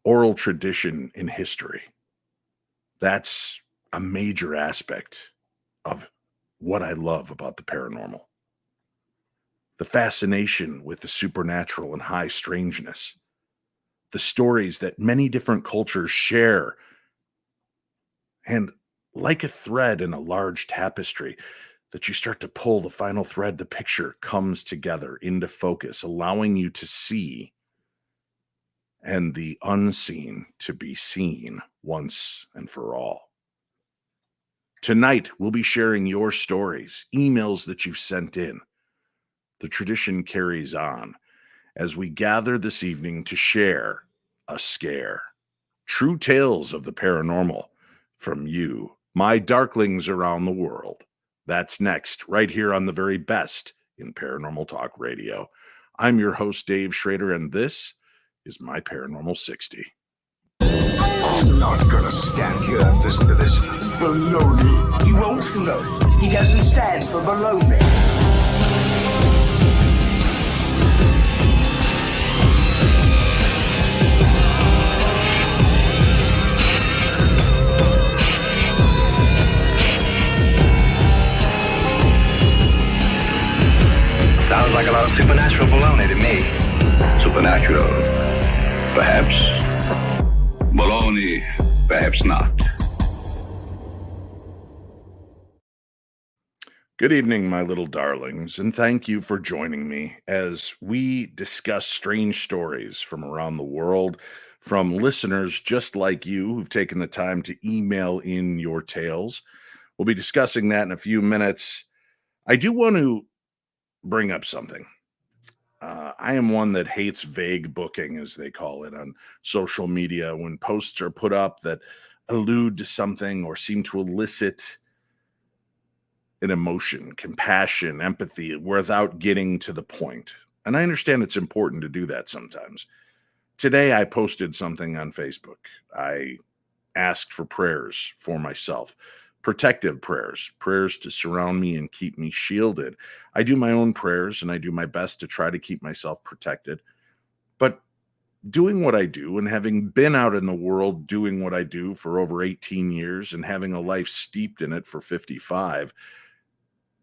oral tradition in history. That's a major aspect of what I love about the paranormal. The fascination with the supernatural and high strangeness. The stories that many different cultures share. And like a thread in a large tapestry, that you start to pull the final thread, the picture comes together into focus, allowing you to see and the unseen to be seen once and for all. Tonight, we'll be sharing your stories, emails that you've sent in. The tradition carries on as we gather this evening to share a scare. True tales of the paranormal from you, my darklings around the world. That's next, right here on the very best in Paranormal Talk Radio. I'm your host, Dave Schrader, and this is my Paranormal 60. I'm not gonna stand here and listen to this baloney. He won't float. He doesn't stand for baloney. Sounds like a lot of supernatural baloney to me. Supernatural, perhaps. Baloney, perhaps not. Good evening, my little darlings, and thank you for joining me as we discuss strange stories from around the world from listeners just like you who've taken the time to email in your tales. We'll be discussing that in a few minutes. I do want to bring up something. I am one that hates vague booking, as they call it on social media, when posts are put up that allude to something or seem to elicit an emotion, compassion, empathy, without getting to the point. And I understand it's important to do that sometimes. Today, I posted something on Facebook. I asked for prayers for myself. Protective prayers, prayers to surround me and keep me shielded. I do my own prayers and I do my best to try to keep myself protected. But doing what I do and having been out in the world doing what I do for over 18 years and having a life steeped in it for 55,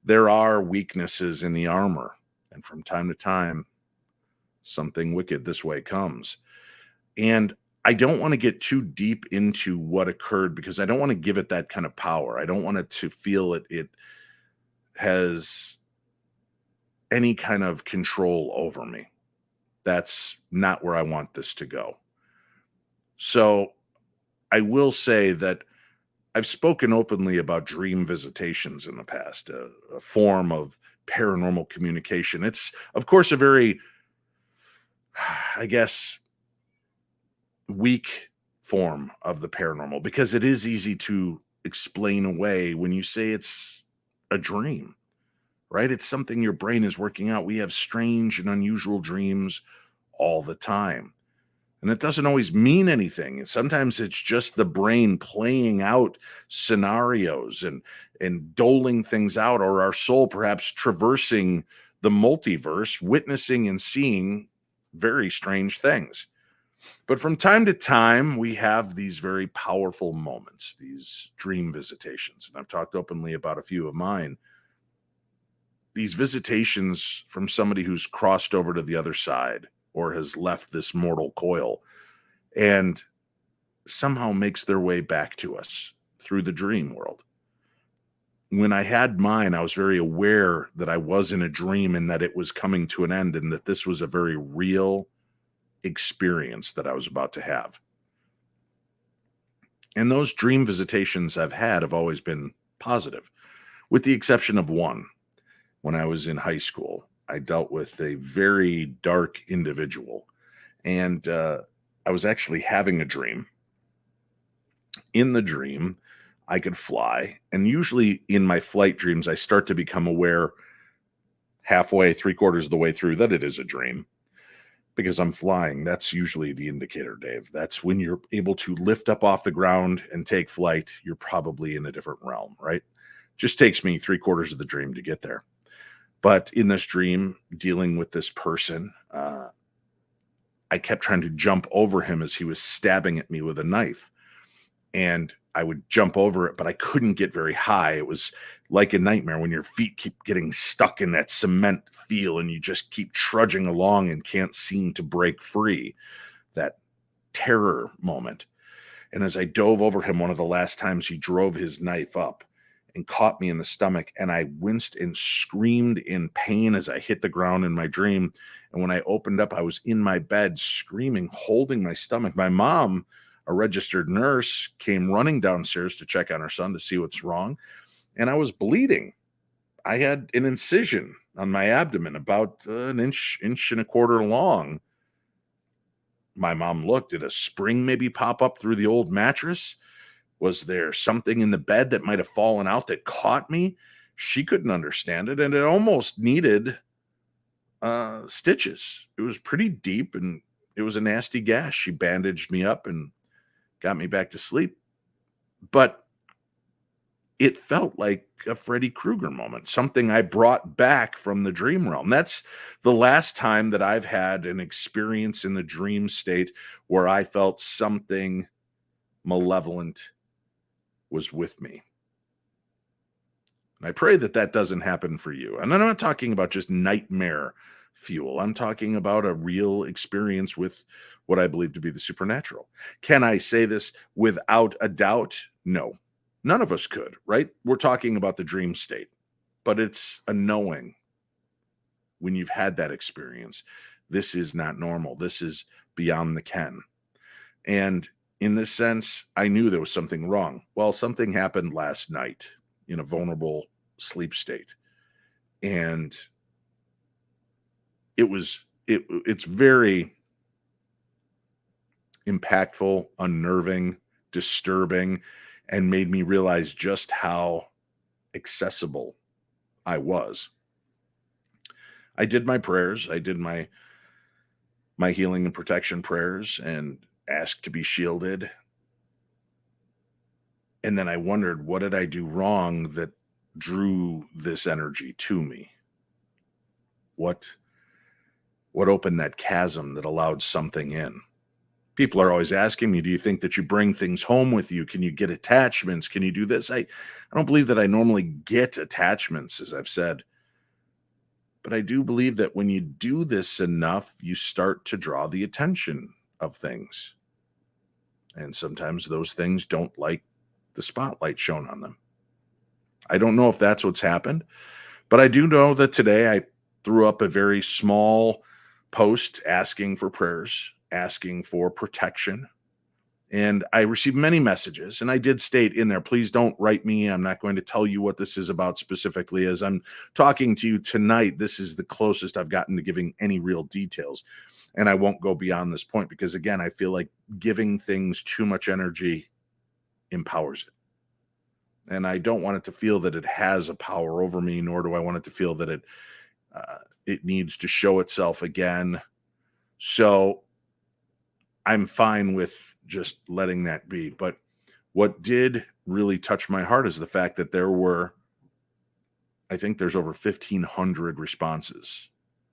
there are weaknesses in the armor. And from time to time, something wicked this way comes. And I don't want to get too deep into what occurred because I don't want to give it that kind of power. I don't want it to feel it has any kind of control over me. That's not where I want this to go. So I will say that I've spoken openly about dream visitations in the past, a form of paranormal communication. It's, of course, a very, I guess, weak form of the paranormal because it is easy to explain away when you say it's a dream, right? It's something your brain is working out. We have strange and unusual dreams all the time. And it doesn't always mean anything. Sometimes it's just the brain playing out scenarios and doling things out, or our soul perhaps traversing the multiverse, witnessing and seeing very strange things. But from time to time, we have these very powerful moments, these dream visitations. And I've talked openly about a few of mine. These visitations from somebody who's crossed over to the other side or has left this mortal coil and somehow makes their way back to us through the dream world. When I had mine, I was very aware that I was in a dream and that it was coming to an end and that this was a very real experience that I was about to have. And those dream visitations I've had have always been positive, with the exception of one. When I was in high school, I dealt with a very dark individual, and I was actually having a dream. In the dream, I could fly, and usually in my flight dreams, I start to become aware halfway, 3/4 of the way through that it is a dream. Because I'm flying, that's usually the indicator, Dave. That's when you're able to lift up off the ground and take flight. You're probably in a different realm, right? Just takes me 3/4 of the dream to get there. But in this dream, dealing with this person, I kept trying to jump over him as he was stabbing at me with a knife. And I would jump over it, but I couldn't get very high. It was like a nightmare when your feet keep getting stuck in that cement feel and you just keep trudging along and can't seem to break free. That terror moment. And as I dove over him, one of the last times, he drove his knife up and caught me in the stomach. And I winced and screamed in pain as I hit the ground in my dream. And when I opened up, I was in my bed screaming, holding my stomach. My mom, a registered nurse, came running downstairs to check on her son to see what's wrong. And I was bleeding. I had an incision on my abdomen about an inch and a quarter long. My mom looked. Did a spring maybe pop up through the old mattress? Was there something in the bed that might have fallen out that caught me? She couldn't understand it, and it almost needed stitches. It was pretty deep, and it was a nasty gash. She bandaged me up and got me back to sleep. But it felt like a Freddy Krueger moment, something I brought back from the dream realm. That's the last time that I've had an experience in the dream state where I felt something malevolent was with me. And I pray that that doesn't happen for you. And I'm not talking about just nightmare fuel. I'm talking about a real experience with what I believe to be the supernatural. Can I say this without a doubt? No. None of us could, right? We're talking about the dream state, but it's a knowing when you've had that experience. This is not normal. This is beyond the ken. And in this sense, I knew there was something wrong. Well, something happened last night in a vulnerable sleep state. And it's very impactful, unnerving, disturbing, and made me realize just how accessible I was. I did my prayers. I did my healing and protection prayers and asked to be shielded. And then I wondered, what did I do wrong that drew this energy to me? What opened that chasm that allowed something in? People are always asking me, do you think that you bring things home with you? Can you get attachments? Can you do this? I don't believe that I normally get attachments, as I've said. But I do believe that when you do this enough, you start to draw the attention of things. And sometimes those things don't like the spotlight shown on them. I don't know if that's what's happened, but I do know that today I threw up a very small post asking for prayers, asking for protection. And I received many messages, and I did state in there, please don't write me. I'm not going to tell you what this is about specifically. As I'm talking to you tonight, this is the closest I've gotten to giving any real details. And I won't go beyond this point because, again, I feel like giving things too much energy empowers it. And I don't want it to feel that it has a power over me, nor do I want it to feel that it needs to show itself again. So I'm fine with just letting that be. But what did really touch my heart is the fact that I think there's over 1,500 responses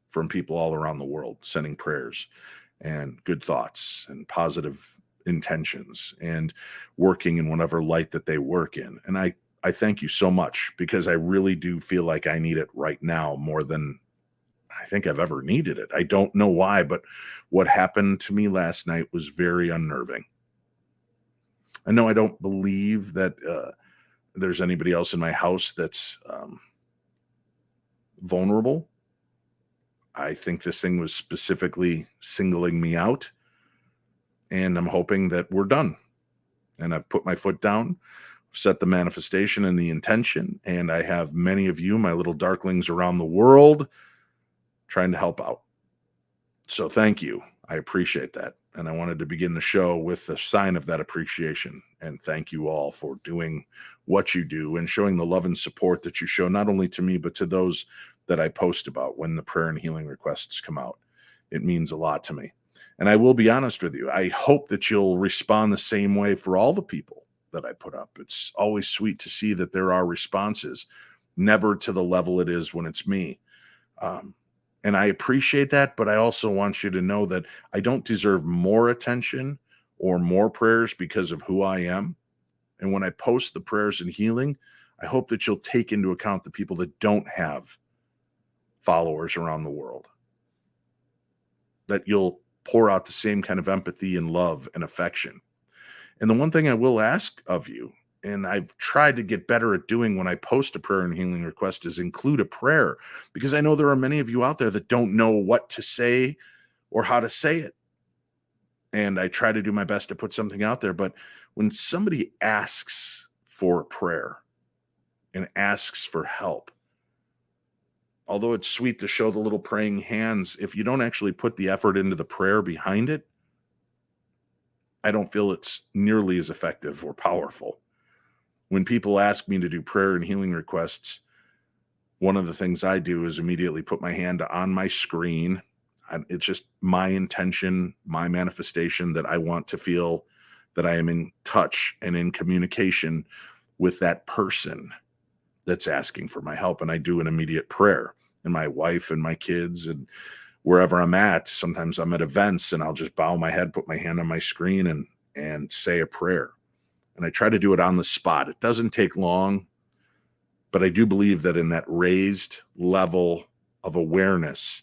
from people all around the world sending prayers and good thoughts and positive intentions and working in whatever light that they work in. And I thank you so much, because I really do feel like I need it right now more than I think I've ever needed it. I don't know why, but what happened to me last night was very unnerving. I know I don't believe that there's anybody else in my house that's vulnerable. I think this thing was specifically singling me out, and I'm hoping that we're done. And I've put my foot down, set the manifestation and the intention, and I have many of you, my little darklings around the world, trying to help out. So thank you. I appreciate that. And I wanted to begin the show with a sign of that appreciation. And thank you all for doing what you do and showing the love and support that you show, not only to me, but to those that I post about when the prayer and healing requests come out. It means a lot to me. And I will be honest with you. I hope that you'll respond the same way for all the people that I put up. It's always sweet to see that there are responses, never to the level it is when it's me. And I appreciate that, but I also want you to know that I don't deserve more attention or more prayers because of who I am. And when I post the prayers and healing, I hope that you'll take into account the people that don't have followers around the world, that you'll pour out the same kind of empathy and love and affection. And the one thing I will ask of you, and I've tried to get better at doing when I post a prayer and healing request, is include a prayer, because I know there are many of you out there that don't know what to say or how to say it. And I try to do my best to put something out there. But when somebody asks for a prayer and asks for help, although it's sweet to show the little praying hands, if you don't actually put the effort into the prayer behind it, I don't feel it's nearly as effective or powerful. When people ask me to do prayer and healing requests, one of the things I do is immediately put my hand on my screen. It's just my intention, my manifestation, that I want to feel that I am in touch and in communication with that person that's asking for my help. And I do an immediate prayer. And my wife and my kids and wherever I'm at, sometimes I'm at events and I'll just bow my head, put my hand on my screen and say a prayer. And I try to do it on the spot. It doesn't take long, but I do believe that in that raised level of awareness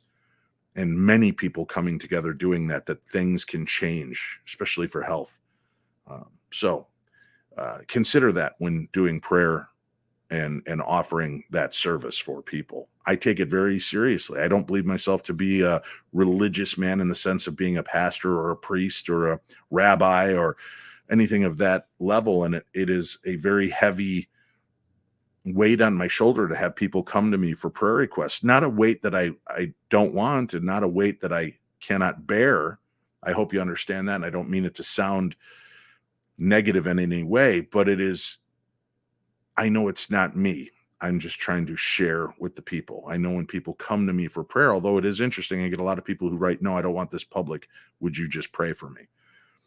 and many people coming together doing that things can change, especially for health. So consider that when doing prayer and offering that service for people. I take it very seriously. I don't believe myself to be a religious man in the sense of being a pastor or a priest or a rabbi or anything of that level. And it is a very heavy weight on my shoulder to have people come to me for prayer requests. Not a weight that I don't want, and not a weight that I cannot bear. I hope you understand that. And I don't mean it to sound negative in any way, but it is, I know it's not me. I'm just trying to share with the people. I know when people come to me for prayer, although it is interesting, I get a lot of people who write, "No, I don't want this public. Would you just pray for me?"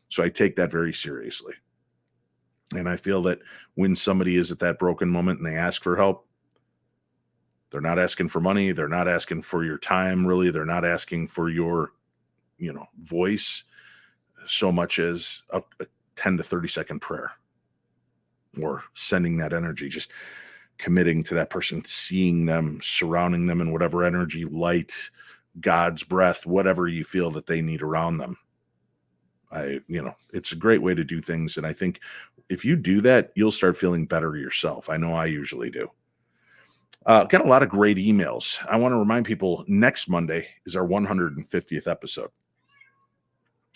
So I take that very seriously. And I feel that when somebody is at that broken moment and they ask for help, they're not asking for money. They're not asking for your time, really. They're not asking for your, voice so much as a 10 to 30-second prayer, or sending that energy, just committing to that person, seeing them, surrounding them in whatever energy, light, God's breath, whatever you feel that they need around them. It's a great way to do things. And I think if you do that, you'll start feeling better yourself. I know I usually do. Got a lot of great emails. I want to remind people, next Monday is our 150th episode.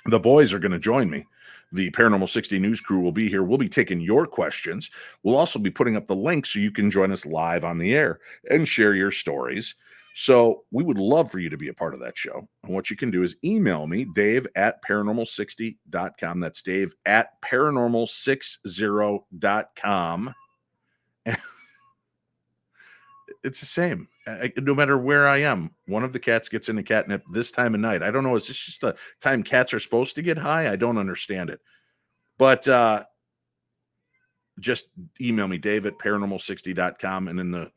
The boys are going to join me. The Paranormal 60 News crew will be here. We'll be taking your questions. We'll also be putting up the link so you can join us live on the air and share your stories. So we would love for you to be a part of that show. And what you can do is email me, Dave@paranormal60.com. That's Dave@paranormal60.com. It's the same. No matter where I am, one of the cats gets into catnip this time of night. I don't know. Is this just the time cats are supposed to get high? I don't understand it. But just email me, Dave@paranormal60.com. And in the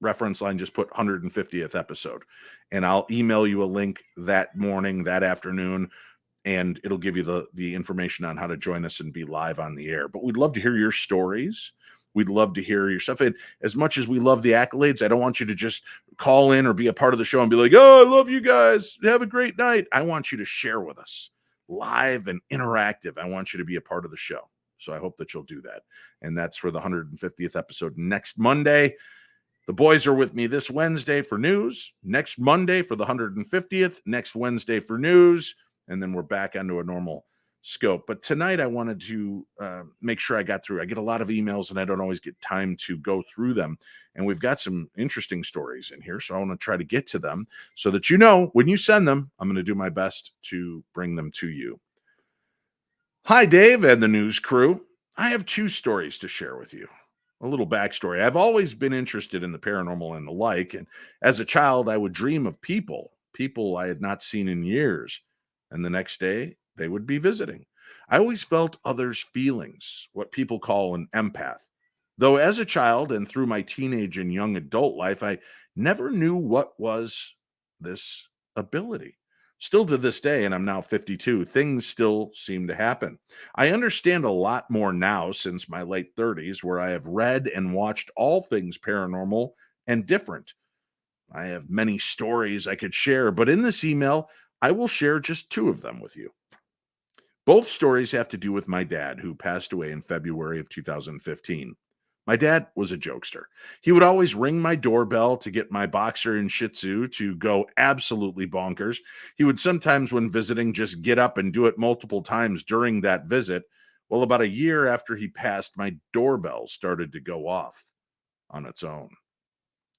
reference line, just put 150th episode. And I'll email you a link that morning, that afternoon, and it'll give you the information on how to join us and be live on the air. But we'd love to hear your stories. We'd love to hear your stuff. And as much as we love the accolades, I don't want you to just call in or be a part of the show and be like, "Oh, I love you guys. Have a great night." I want you to share with us, live and interactive. I want you to be a part of the show. So I hope that you'll do that. And that's for the 150th episode next Monday. The boys are with me this Wednesday for news, next Monday for the 150th, next Wednesday for news, and then we're back onto a normal scope. But tonight I wanted to make sure I got through. I get a lot of emails and I don't always get time to go through them. And we've got some interesting stories in here. So I want to try to get to them so that when you send them, I'm going to do my best to bring them to you. Hi, Dave and the news crew. I have 2 stories to share with you. A little backstory. I've always been interested in the paranormal and the like. And as a child, I would dream of people I had not seen in years. And the next day, they would be visiting. I always felt others' feelings, what people call an empath. Though as a child and through my teenage and young adult life, I never knew what was this ability. Still to this day, and I'm now 52, things still seem to happen. I understand a lot more now since my late 30s, where I have read and watched all things paranormal and different. I have many stories I could share, but in this email, I will share just two of them with you. Both stories have to do with my dad, who passed away in February of 2015. My dad was a jokester. He would always ring my doorbell to get my boxer and Shih Tzu to go absolutely bonkers. He would sometimes, when visiting, just get up and do it multiple times during that visit. Well, about a year after he passed, my doorbell started to go off on its own.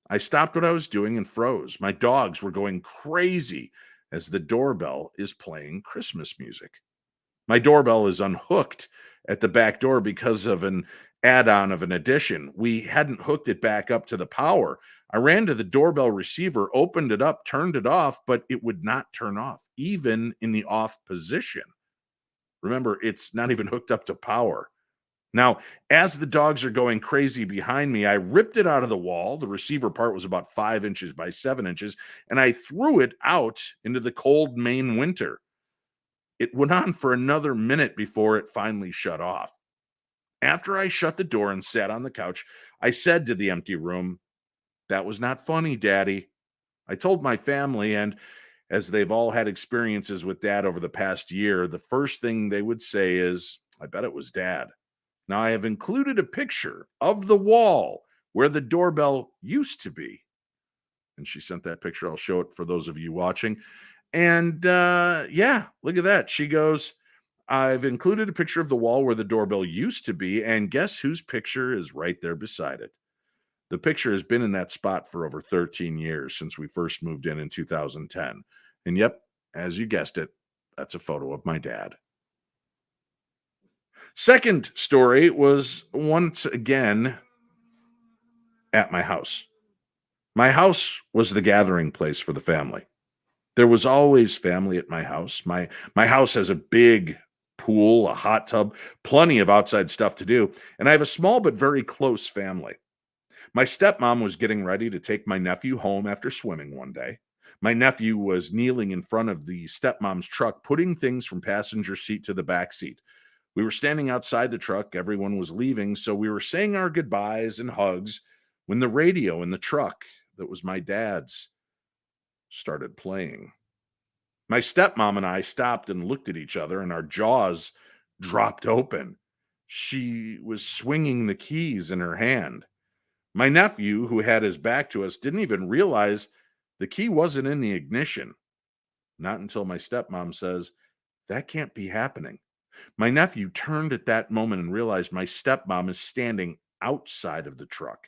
I stopped what I was doing and froze. My dogs were going crazy as the doorbell is playing Christmas music. My doorbell is unhooked at the back door because of an add-on of an addition. We hadn't hooked it back up to the power. I ran to the doorbell receiver, opened it up, turned it off, but it would not turn off, even in the off position. Remember, it's not even hooked up to power. Now, as the dogs are going crazy behind me, I ripped it out of the wall. The receiver part was about 5 inches by 7 inches, and I threw it out into the cold Maine winter. It went on for another minute before it finally shut off. After I shut the door and sat on the couch, I said to the empty room, "That was not funny, Daddy." I told my family, and as they've all had experiences with Dad over the past year, the first thing they would say is, "I bet it was Dad." Now, I have included a picture of the wall where the doorbell used to be. And she sent that picture. I'll show it for those of you watching. And yeah, look at that. She goes, "I've included a picture of the wall where the doorbell used to be, and guess whose picture is right there beside it?" The picture has been in that spot for over 13 years since we first moved in 2010. And yep, as you guessed it, that's a photo of my dad. Second story was once again at my house. My house was the gathering place for the family. There was always family at my house. My house has a big pool, a hot tub, plenty of outside stuff to do, and I have a small but very close family. My stepmom was getting ready to take my nephew home after swimming one day. My nephew was kneeling in front of the stepmom's truck, putting things from passenger seat to the back seat. We were standing outside the truck. Everyone was leaving, so we were saying our goodbyes and hugs when the radio in the truck, that was my dad's, started playing. My stepmom and I stopped and looked at each other, and our jaws dropped open. She was swinging the keys in her hand. My nephew, who had his back to us, didn't even realize the key wasn't in the ignition. Not until my stepmom says, "That can't be happening." My nephew turned at that moment and realized my stepmom is standing outside of the truck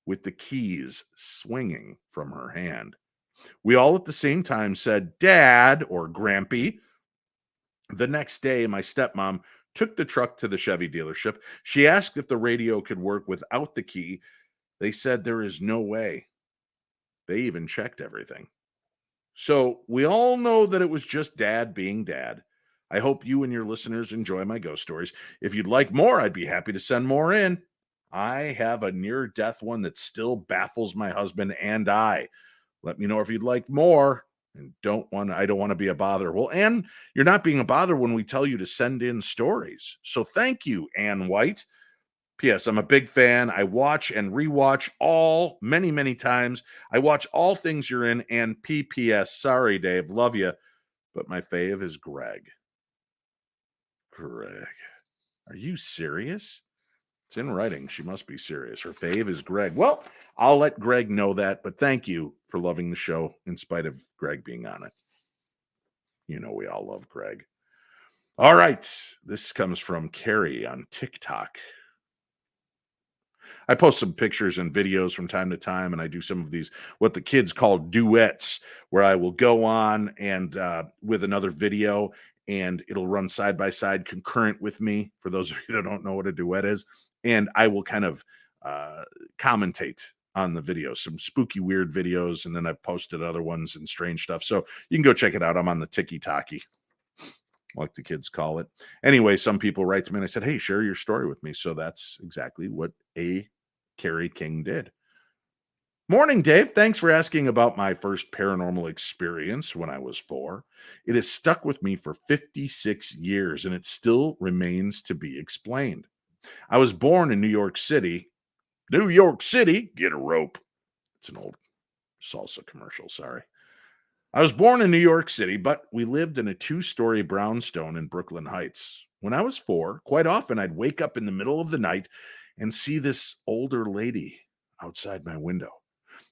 with the keys swinging from her hand. We all at the same time said, "Dad," or "Grampy." The next day, my stepmom took the truck to the Chevy dealership. She asked if the radio could work without the key. They said there is no way. They even checked everything. So we all know that it was just Dad being Dad. I hope you and your listeners enjoy my ghost stories. If you'd like more, I'd be happy to send more in. I have a near death one that still baffles my husband and I. Let me know if you'd like more. And I don't want to be a bother. Well, Ann, you're not being a bother when we tell you to send in stories. So thank you, Ann White. P.S. I'm a big fan. I watch and rewatch all many times. I watch all things you're in. And P.P.S. Sorry, Dave. Love you. But my fave is Greg. Greg. Are you serious? It's in writing. She must be serious. Her fave is Greg. Well, I'll let Greg know that. But thank you for loving the show in spite of Greg being on it. You know we all love Greg. All right. This comes from Carrie on TikTok. I post some pictures and videos from time to time, and I do some of these, what the kids call duets, where I will go on and with another video, and it'll run side by side concurrent with me, for those of you that don't know what a duet is. And I will kind of commentate on the video, some spooky, weird videos, and then I've posted other ones and strange stuff. So you can go check it out. I'm on the Tiki-Taki, like the kids call it. Anyway, some people write to me and I said, "Hey, share your story with me." So that's exactly what a Carrie King did. Morning, Dave. Thanks for asking about my first paranormal experience when I was 4. It has stuck with me for 56 years and it still remains to be explained. I was born in New York City. New York City, get a rope. It's an old salsa commercial, sorry. I was born in New York City, but we lived in a 2-story brownstone in Brooklyn Heights. When I was 4, quite often I'd wake up in the middle of the night and see this older lady outside my window.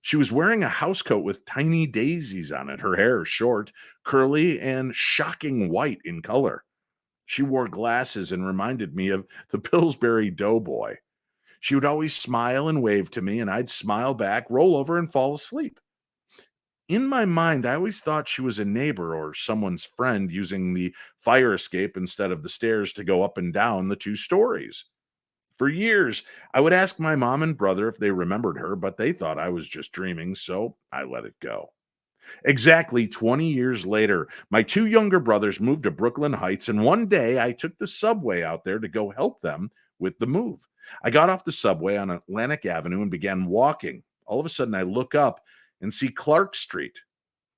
She was wearing a housecoat with tiny daisies on it, her hair short, curly, and shocking white in color. She wore glasses and reminded me of the Pillsbury Doughboy. She would always smile and wave to me, and I'd smile back, roll over, and fall asleep. In my mind, I always thought she was a neighbor or someone's friend using the fire escape instead of the stairs to go up and down the 2 stories. For years, I would ask my mom and brother if they remembered her, but they thought I was just dreaming, so I let it go. Exactly 20 years later, my 2 younger brothers moved to Brooklyn Heights, and one day I took the subway out there to go help them with the move. I got off the subway on Atlantic Avenue and began walking. All of a sudden, I look up and see Clark Street.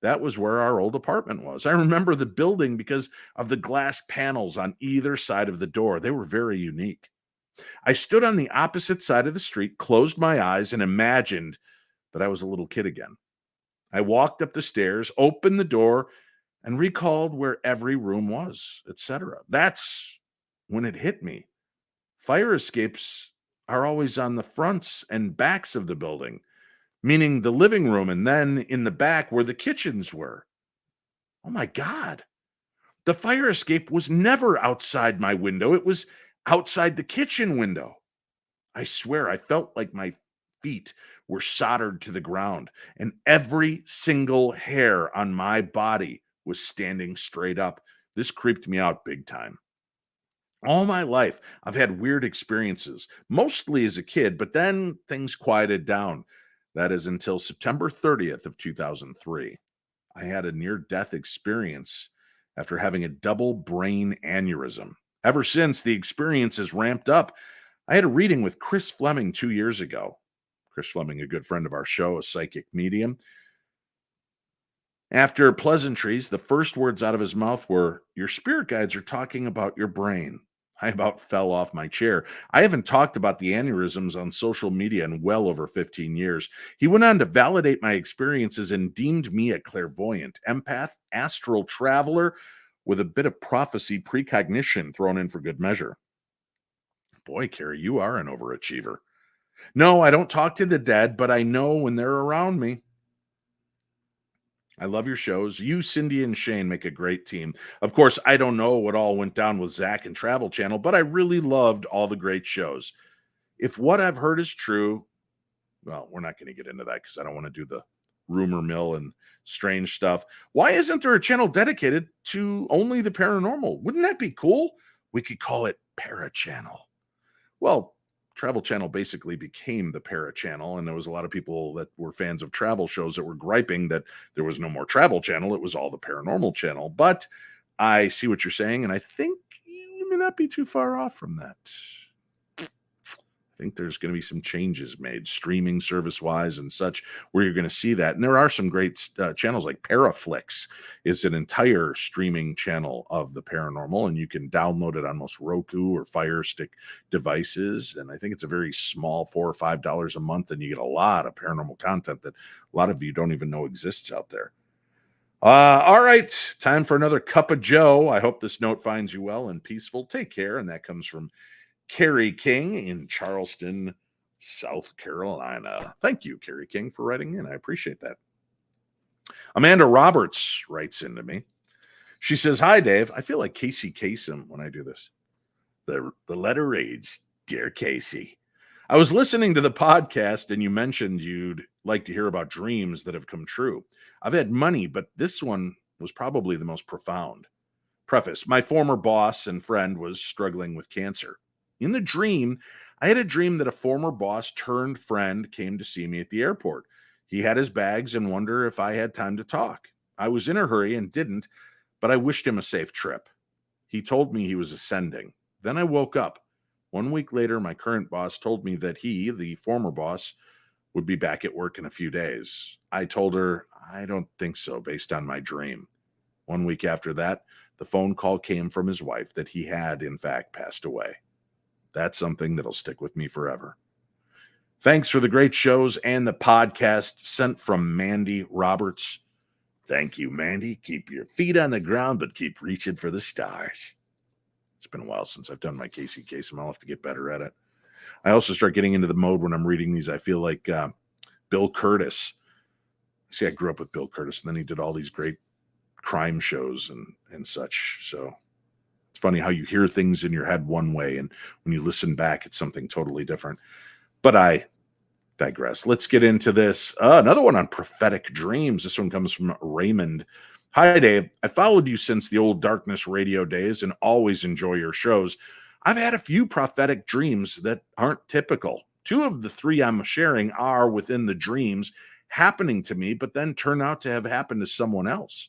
That was where our old apartment was. I remember the building because of the glass panels on either side of the door. They were very unique. I stood on the opposite side of the street, closed my eyes, and imagined that I was a little kid again. I walked up the stairs, opened the door, and recalled where every room was, etc. That's when it hit me. Fire escapes are always on the fronts and backs of the building, meaning the living room, and then in the back where the kitchens were. Oh my God. The fire escape was never outside my window, it was outside the kitchen window. I swear I felt like my feet were soldered to the ground, and every single hair on my body was standing straight up. This creeped me out big time. All my life, I've had weird experiences, mostly as a kid, but then things quieted down. That is until September 30th of 2003. I had a near-death experience after having a double brain aneurysm. Ever since, the experience has ramped up. I had a reading with Chris Fleming 2 years ago. Chris Fleming, a good friend of our show, a psychic medium. After pleasantries, the first words out of his mouth were, "Your spirit guides are talking about your brain." I about fell off my chair. I haven't talked about the aneurysms on social media in well over 15 years. He went on to validate my experiences and deemed me a clairvoyant, empath, astral traveler with a bit of prophecy precognition thrown in for good measure. Boy, Carrie, you are an overachiever. No, I don't talk to the dead, but I know when they're around me. I love your shows. You, Cindy, and Shane make a great team. Of course, I don't know what all went down with Zach and Travel Channel, but I really loved all the great shows. If what I've heard is true, well, we're not going to get into that because I don't want to do the rumor mill and strange stuff. Why isn't there a channel dedicated to only the paranormal? Wouldn't that be cool? We could call it Para Channel. Well, Travel Channel basically became the Para Channel, and there was a lot of people that were fans of travel shows that were griping that there was no more Travel Channel. It was all the Paranormal Channel. But I see what you're saying, and I think you may not be too far off from that. I think there's going to be some changes made, streaming service wise and such, where you're going to see that. And there are some great channels like Paraflix is an entire streaming channel of the paranormal, and you can download it on most Roku or Fire Stick devices. And I think it's a very small $4 or $5 a month, and you get a lot of paranormal content that a lot of you don't even know exists out there. All right, time for another cup of Joe. I hope this note finds you well and peaceful. Take care. And that comes from Carrie King in Charleston, South Carolina. Thank you, Carrie King, for writing in. I appreciate that. Amanda Roberts writes into me. She says, "Hi, Dave. I feel like Casey Kasem when I do this. The letter reads, Dear Casey, I was listening to the podcast and you mentioned you'd like to hear about dreams that have come true. I've had many, but this one was probably the most profound. Preface, my former boss and friend was struggling with cancer. In the dream, I had a dream that a former boss turned friend came to see me at the airport. He had his bags and wondered if I had time to talk. I was in a hurry and didn't, but I wished him a safe trip. He told me he was ascending. Then I woke up. 1 week later, my current boss told me that he, the former boss, would be back at work in a few days. I told her, I don't think so, based on my dream. 1 week after that, the phone call came from his wife that he had, in fact, passed away. That's something that'll stick with me forever. Thanks for the great shows and the podcast, sent from Mandy Roberts. Thank you, Mandy. Keep your feet on the ground, but keep reaching for the stars. It's been a while since I've done my Casey Kasem. I'll have to get better at it. I also start getting into the mode when I'm reading these. I feel like Bill Curtis. See, I grew up with Bill Curtis, and then he did all these great crime shows and such. So it's funny how you hear things in your head one way, and when you listen back, it's something totally different. But I digress. Let's get into this. Another one on prophetic dreams. This one comes from Raymond. Hi, Dave. I followed you since the old Darkness radio days and always enjoy your shows. I've had a few prophetic dreams that aren't typical. 2 of the 3 I'm sharing are within the dreams happening to me, but then turn out to have happened to someone else.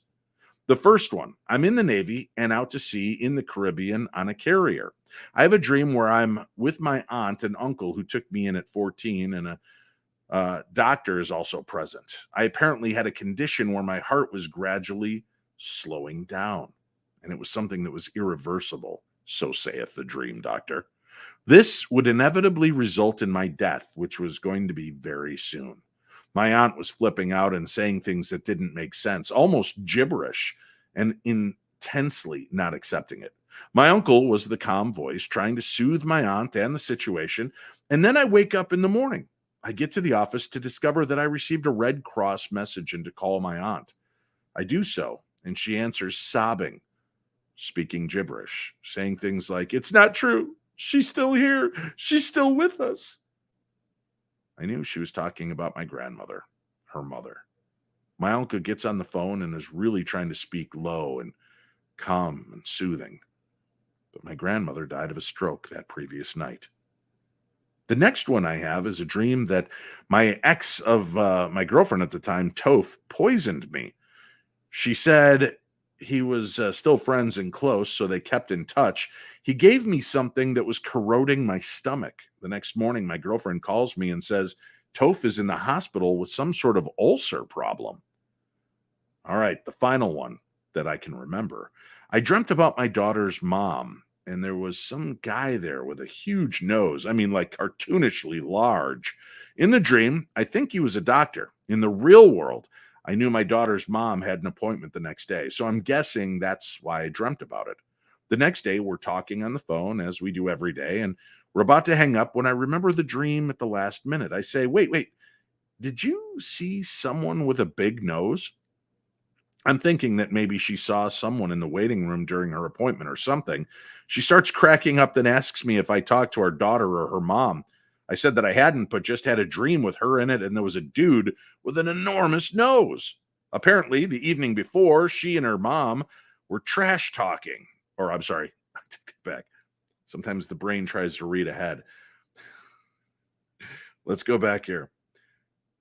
The first one, I'm in the Navy and out to sea in the Caribbean on a carrier. I have a dream where I'm with my aunt and uncle who took me in at 14, and a doctor is also present. I apparently had a condition where my heart was gradually slowing down, and it was something that was irreversible. So saith the dream doctor. This would inevitably result in my death, which was going to be very soon. My aunt was flipping out and saying things that didn't make sense, almost gibberish, and intensely not accepting it. My uncle was the calm voice trying to soothe my aunt and the situation, and then I wake up in the morning. I get to the office to discover that I received a Red Cross message and to call my aunt. I do so, and she answers sobbing, speaking gibberish, saying things like, "It's not true. She's still here. She's still with us." I knew she was talking about my grandmother, her mother. My uncle gets on the phone and is really trying to speak low and calm and soothing. But my grandmother died of a stroke that previous night. The next one I have is a dream that my ex of my girlfriend at the time, Toph, poisoned me. She said he was still friends and close, so they kept in touch. He gave me something that was corroding my stomach. The next morning, my girlfriend calls me and says, Toph is in the hospital with some sort of ulcer problem. All right, the final one that I can remember. I dreamt about my daughter's mom, and there was some guy there with a huge nose. I mean, like cartoonishly large. In the dream, I think he was a doctor. In the real world, I knew my daughter's mom had an appointment the next day, so I'm guessing that's why I dreamt about it. The next day, we're talking on the phone, as we do every day, and we're about to hang up when I remember the dream at the last minute. I say, wait, did you see someone with a big nose? I'm thinking that maybe she saw someone in the waiting room during her appointment or something. She starts cracking up, then asks me if I talked to our daughter or her mom. I said that I hadn't, but just had a dream with her in it, and there was a dude with an enormous nose. Apparently, the evening before, she and her mom were trash talking. Or, I'm sorry, I take it back. Sometimes the brain tries to read ahead. Let's go back here.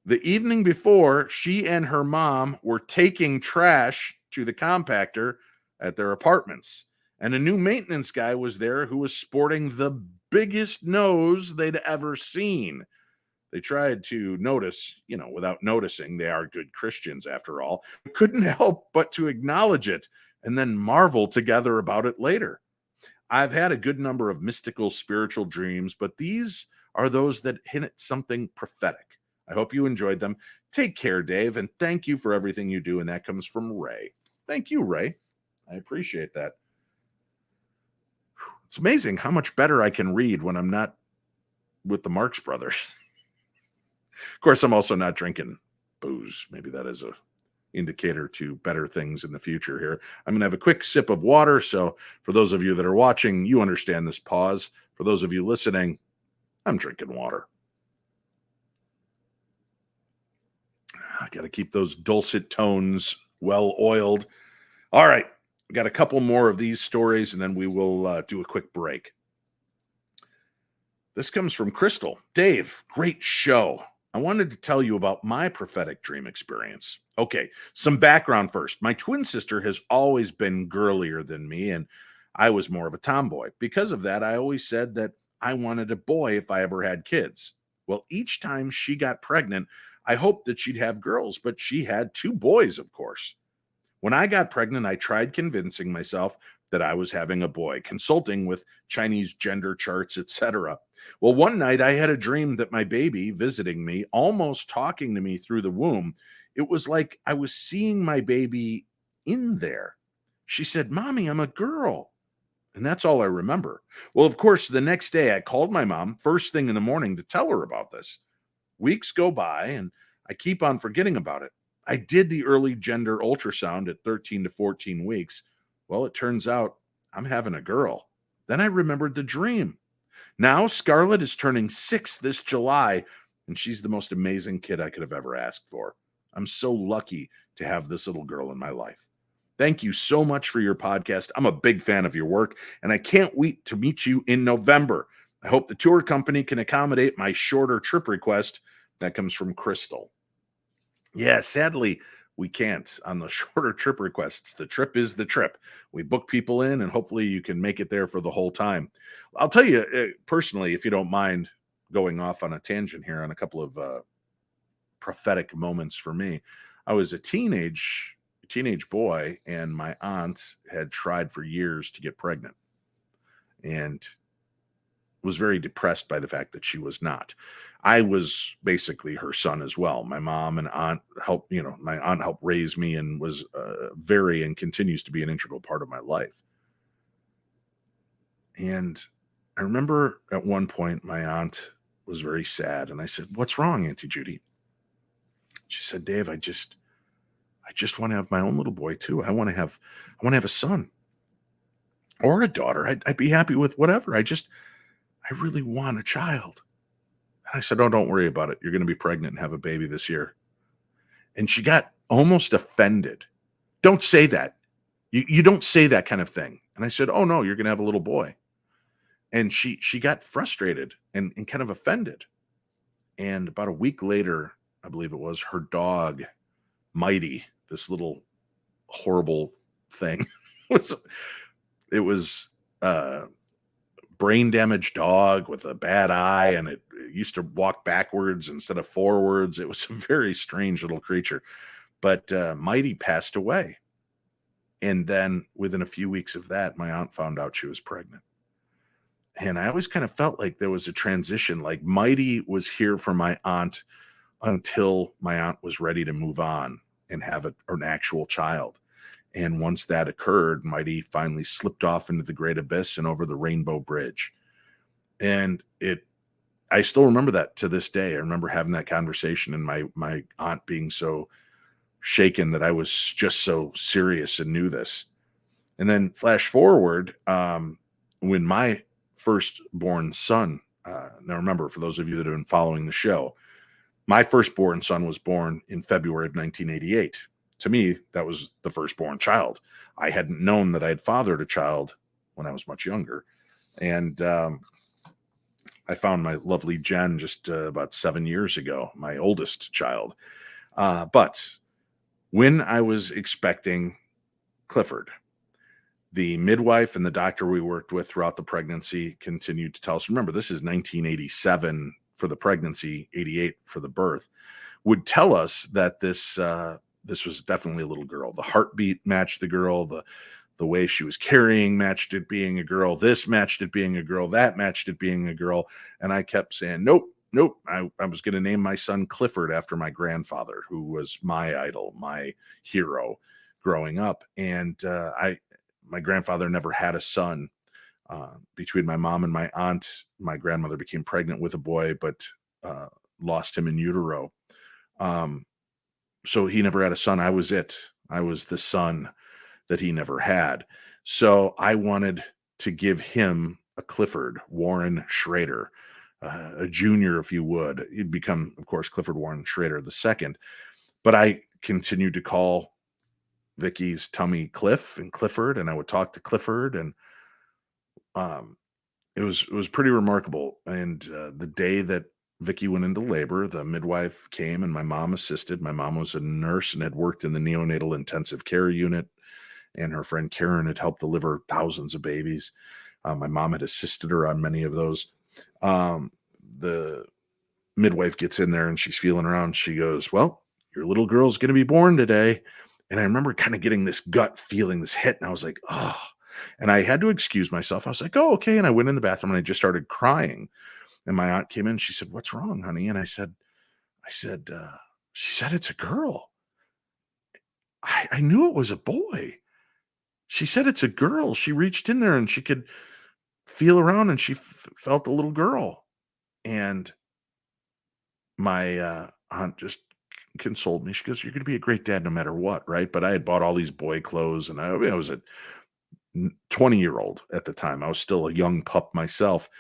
The evening before, she and her mom were taking trash to the compactor at their apartments. And a new maintenance guy was there who was sporting the biggest nose they'd ever seen. They tried to notice, without noticing. They are good Christians, after all. Couldn't help but to acknowledge it and then marvel together about it later. I've had a good number of mystical, spiritual dreams, but these are those that hint at something prophetic. I hope you enjoyed them. Take care, Dave, and thank you for everything you do. And that comes from Ray. Thank you, Ray. I appreciate that. It's amazing how much better I can read when I'm not with the Marx Brothers. Of course, I'm also not drinking booze. Maybe that is a indicator to better things in the future here. I'm going to have a quick sip of water. So for those of you that are watching, you understand this pause. For those of you listening, I'm drinking water. I got to keep those dulcet tones well oiled. All right. We got a couple more of these stories, and then we will do a quick break. This comes from Crystal. Dave, great show. I wanted to tell you about my prophetic dream experience. Okay, some background first. My twin sister has always been girlier than me, and I was more of a tomboy. Because of that, I always said that I wanted a boy if I ever had kids. Well, each time she got pregnant, I hoped that she'd have girls, but she had 2 boys, of course. When I got pregnant, I tried convincing myself that I was having a boy, consulting with Chinese gender charts, etc. Well, one night I had a dream that my baby visiting me, almost talking to me through the womb. It was like I was seeing my baby in there. She said, "Mommy, I'm a girl." And that's all I remember. Well, of course, the next day I called my mom first thing in the morning to tell her about this. Weeks go by and I keep on forgetting about it. I did the early gender ultrasound at 13 to 14 weeks. Well, it turns out I'm having a girl. Then I remembered the dream. Now Scarlett is turning 6 this July, and she's the most amazing kid I could have ever asked for. I'm so lucky to have this little girl in my life. Thank you so much for your podcast. I'm a big fan of your work, and I can't wait to meet you in November. I hope the tour company can accommodate my shorter trip request. That comes from Crystal. Yeah, sadly, we can't on the shorter trip requests. The trip is the trip. We book people in, and hopefully you can make it there for the whole time. I'll tell you personally, if you don't mind going off on a tangent here on a couple of prophetic moments for me. I was a teenage boy, and my aunt had tried for years to get pregnant, and was very depressed by the fact that she was not. I was basically her son as well. My mom and aunt helped, my aunt helped raise me and was very and continues to be an integral part of my life. And I remember at one point my aunt was very sad, and I said, "What's wrong, Auntie Judy?" She said, "Dave, I just want to have my own little boy too. I want to have a son or a daughter. I'd be happy with whatever. I really want a child." And I said, "Oh, don't worry about it. You're going to be pregnant and have a baby this year." And she got almost offended. "Don't say that. You don't say that kind of thing." And I said, "Oh no, you're going to have a little boy." And she got frustrated and kind of offended. And about a week later, I believe it was, her dog, Mighty, this little horrible thing, was a brain damaged dog with a bad eye, and it used to walk backwards instead of forwards. It was a very strange little creature. But Mighty passed away. And then within a few weeks of that, my aunt found out she was pregnant. And I always kind of felt like there was a transition, like Mighty was here for my aunt until my aunt was ready to move on and have an actual child. And once that occurred, Mighty finally slipped off into the great abyss and over the Rainbow Bridge. And I still remember that to this day. I remember having that conversation and my aunt being so shaken that I was just so serious and knew this. And then flash forward, when my firstborn son, now remember, for those of you that have been following the show, my firstborn son was born in February of 1988. To me, that was the firstborn child. I hadn't known that I had fathered a child when I was much younger. And I found my lovely Jen just about 7 years ago, my oldest child. But when I was expecting Clifford, the midwife and the doctor we worked with throughout the pregnancy continued to tell us, remember, this is 1987 for the pregnancy, 88 for the birth, would tell us that this was definitely a little girl. The heartbeat matched the girl. The way she was carrying matched it being a girl. This matched it being a girl. That matched it being a girl. And I kept saying, nope. I was going to name my son Clifford after my grandfather, who was my idol, my hero growing up. And my grandfather never had a son. Between my mom and my aunt, my grandmother became pregnant with a boy, but lost him in utero. So he never had a son. I was it. I was the son that he never had. So I wanted to give him a Clifford Warren Schrader, a junior, if you would. He'd become, of course, Clifford Warren Schrader the second. But I continued to call Vicky's tummy Cliff and Clifford, and I would talk to Clifford, and it was pretty remarkable. And the day that Vicky went into labor, the midwife came and my mom assisted. My mom was a nurse and had worked in the neonatal intensive care unit, and her friend Karen had helped deliver thousands of babies. My mom had assisted her on many of those. The midwife gets in there and she's feeling around. She goes, "Well, your little girl's going to be born today." And I remember kind of getting this gut feeling, this hit. And I was like, oh, and I had to excuse myself. I was like, oh, okay. And I went in the bathroom and I just started crying. And my aunt came in. She said, "What's wrong, honey?" And she said, "It's a girl." I knew it was a boy. She said, "It's a girl." She reached in there and she could feel around and she felt a little girl. And my aunt just consoled me. She goes, "You're going to be a great dad no matter what, right?" But I had bought all these boy clothes, and I was a 20-year-old at the time. I was still a young pup myself,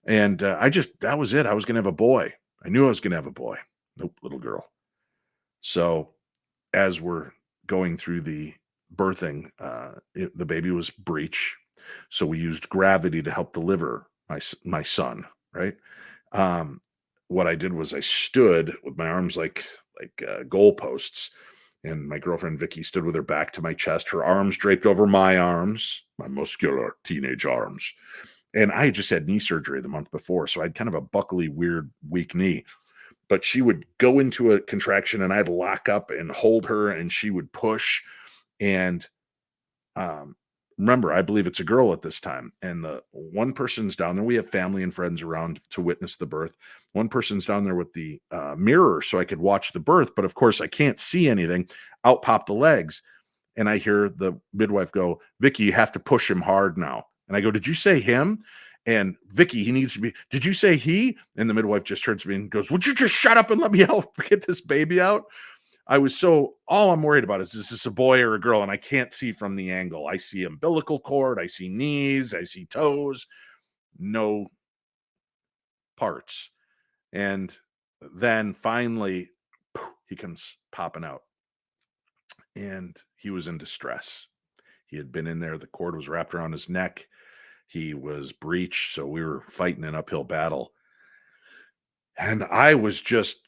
and that was it. I was going to have a boy. I knew I was going to have a boy. Nope, little girl. So as we're going through the birthing, the baby was breech, so we used gravity to help deliver my son. Right. Um, what I did was I stood with my arms like goalposts, and my girlfriend Vicky stood with her back to my chest, her arms draped over my arms, my muscular teenage arms. And I had just had knee surgery the month before, so I had kind of a buckly, weird, weak knee. But she would go into a contraction, and I'd lock up and hold her, and she would push. And um, remember, I believe it's a girl at this time. And the one person's down there. We have family and friends around to witness the birth. One person's down there with the mirror so I could watch the birth. But of course, I can't see anything. Out pop the legs. And I hear the midwife go, "Vicky, you have to push him hard now." And I go, "Did you say him?" And Vicky, he needs to be, "Did you say he?" And the midwife just turns to me and goes, "Would you just shut up and let me help get this baby out?" All I'm worried about is this a boy or a girl? And I can't see from the angle. I see umbilical cord, I see knees, I see toes, no parts. And then finally, he comes popping out. And he was in distress. He had been in there, the cord was wrapped around his neck. He was breech, so we were fighting an uphill battle. And I was just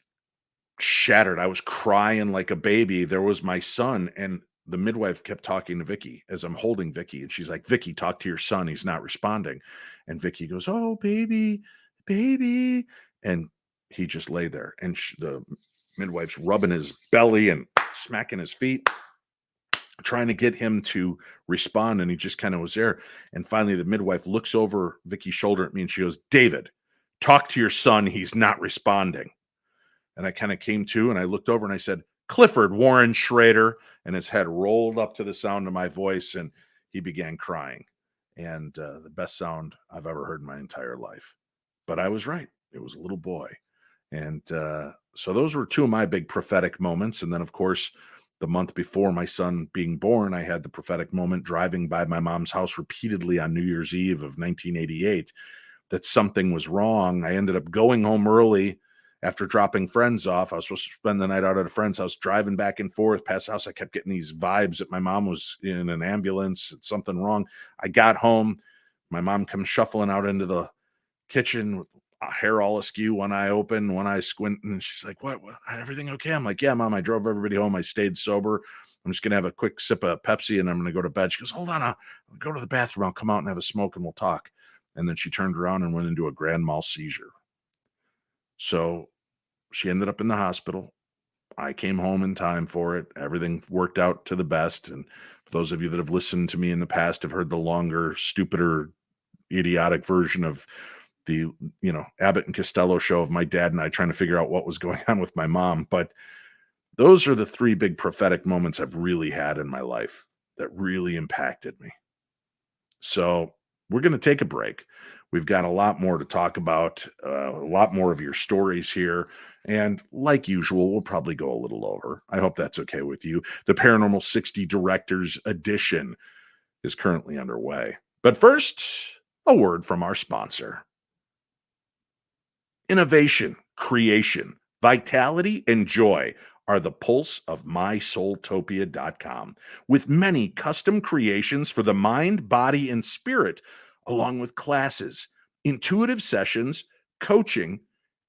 shattered. I was crying like a baby. There was my son, and the midwife kept talking to Vicky as I'm holding Vicky, and she's like, "Vicky, talk to your son. He's not responding." And Vicky goes, "Oh, baby, baby," and he just lay there. And the midwife's rubbing his belly and smacking his feet, trying to get him to respond, and he just kind of was there. And finally, the midwife looks over Vicky's shoulder at me, and she goes, "David, talk to your son. He's not responding." And I kind of came to, and I looked over and I said, "Clifford Warren Schrader." And his head rolled up to the sound of my voice, and he began crying. And the best sound I've ever heard in my entire life. But I was right. It was a little boy. And so those were two of my big prophetic moments. And then, of course, the month before my son being born, I had the prophetic moment driving by my mom's house repeatedly on New Year's Eve of 1988 that something was wrong. I ended up going home early after dropping friends off. I was supposed to spend the night out at a friend's house, driving back and forth past the house. I kept getting these vibes that my mom was in an ambulance, something wrong. I got home. My mom comes shuffling out into the kitchen with hair all askew, one eye open, one eye squinting. And she's like, what? Everything okay? I'm like, "Yeah, Mom, I drove everybody home. I stayed sober. I'm just going to have a quick sip of Pepsi and I'm going to go to bed." She goes, "Hold on. I'll go to the bathroom. I'll come out and have a smoke and we'll talk." And then she turned around and went into a grand mal seizure. So she ended up in the hospital. I came home in time for it. Everything worked out to the best. And for those of you that have listened to me in the past have heard the longer, stupider, idiotic version of the Abbott and Costello show of my dad and I trying to figure out what was going on with my mom. But those are the three big prophetic moments I've really had in my life that really impacted me. So we're going to take a break. We've got a lot more to talk about, a lot more of your stories here. And like usual, we'll probably go a little over. I hope that's okay with you. The Paranormal 60 Directors Edition is currently underway. But first, a word from our sponsor. Innovation, creation, vitality, and joy are the pulse of mysoultopia.com, with many custom creations for the mind, body, and spirit, along with classes, intuitive sessions, coaching,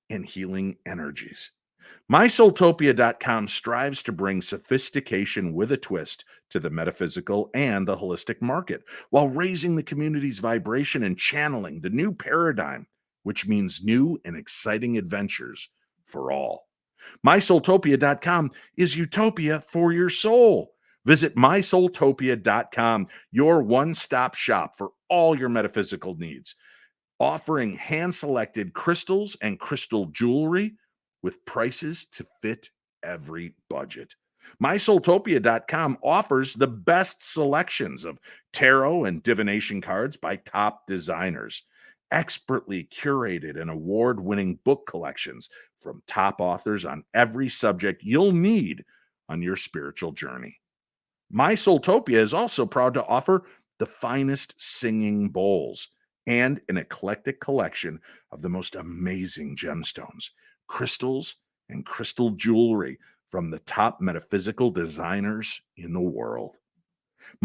and healing energies. MySoultopia.com strives to bring sophistication with a twist to the metaphysical and the holistic market, while raising the community's vibration and channeling the new paradigm, which means new and exciting adventures for all. MySoultopia.com is utopia for your soul. Visit MySoultopia.com, your one-stop shop for all your metaphysical needs, offering hand-selected crystals and crystal jewelry with prices to fit every budget. MySoultopia.com offers the best selections of tarot and divination cards by top designers, expertly curated and award-winning book collections from top authors on every subject you'll need on your spiritual journey. My Soultopia is also proud to offer the finest singing bowls and an eclectic collection of the most amazing gemstones, crystals, and crystal jewelry from the top metaphysical designers in the world.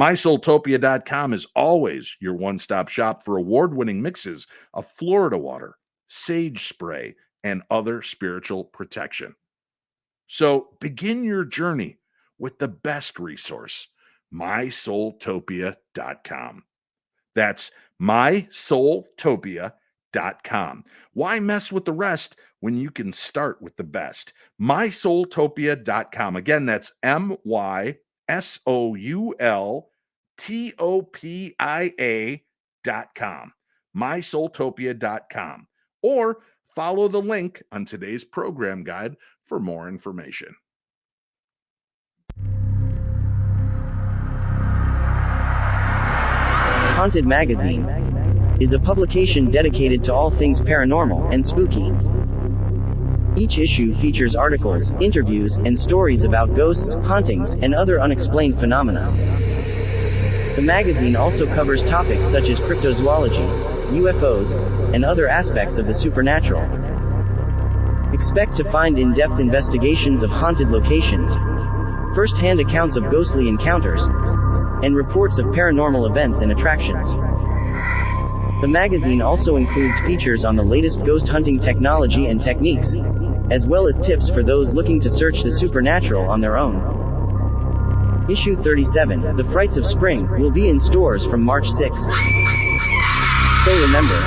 MySoultopia.com is always your one-stop shop for award-winning mixes of Florida water, sage spray, and other spiritual protection. So begin your journey with the best resource, MySoultopia.com. That's MySoultopia.com. Why mess with the rest when you can start with the best? MySoultopia.com. Again, that's MySoultopia.com. MySoultopia.com. Or follow the link on today's program guide for more information. Haunted Magazine is a publication dedicated to all things paranormal and spooky. Each issue features articles, interviews, and stories about ghosts, hauntings, and other unexplained phenomena. The magazine also covers topics such as cryptozoology, UFOs, and other aspects of the supernatural. Expect to find in-depth investigations of haunted locations, first-hand accounts of ghostly encounters, and reports of paranormal events and attractions. The magazine also includes features on the latest ghost hunting technology and techniques, as well as tips for those looking to search the supernatural on their own. Issue 37, The Frights of Spring, will be in stores from March 6th. So remember,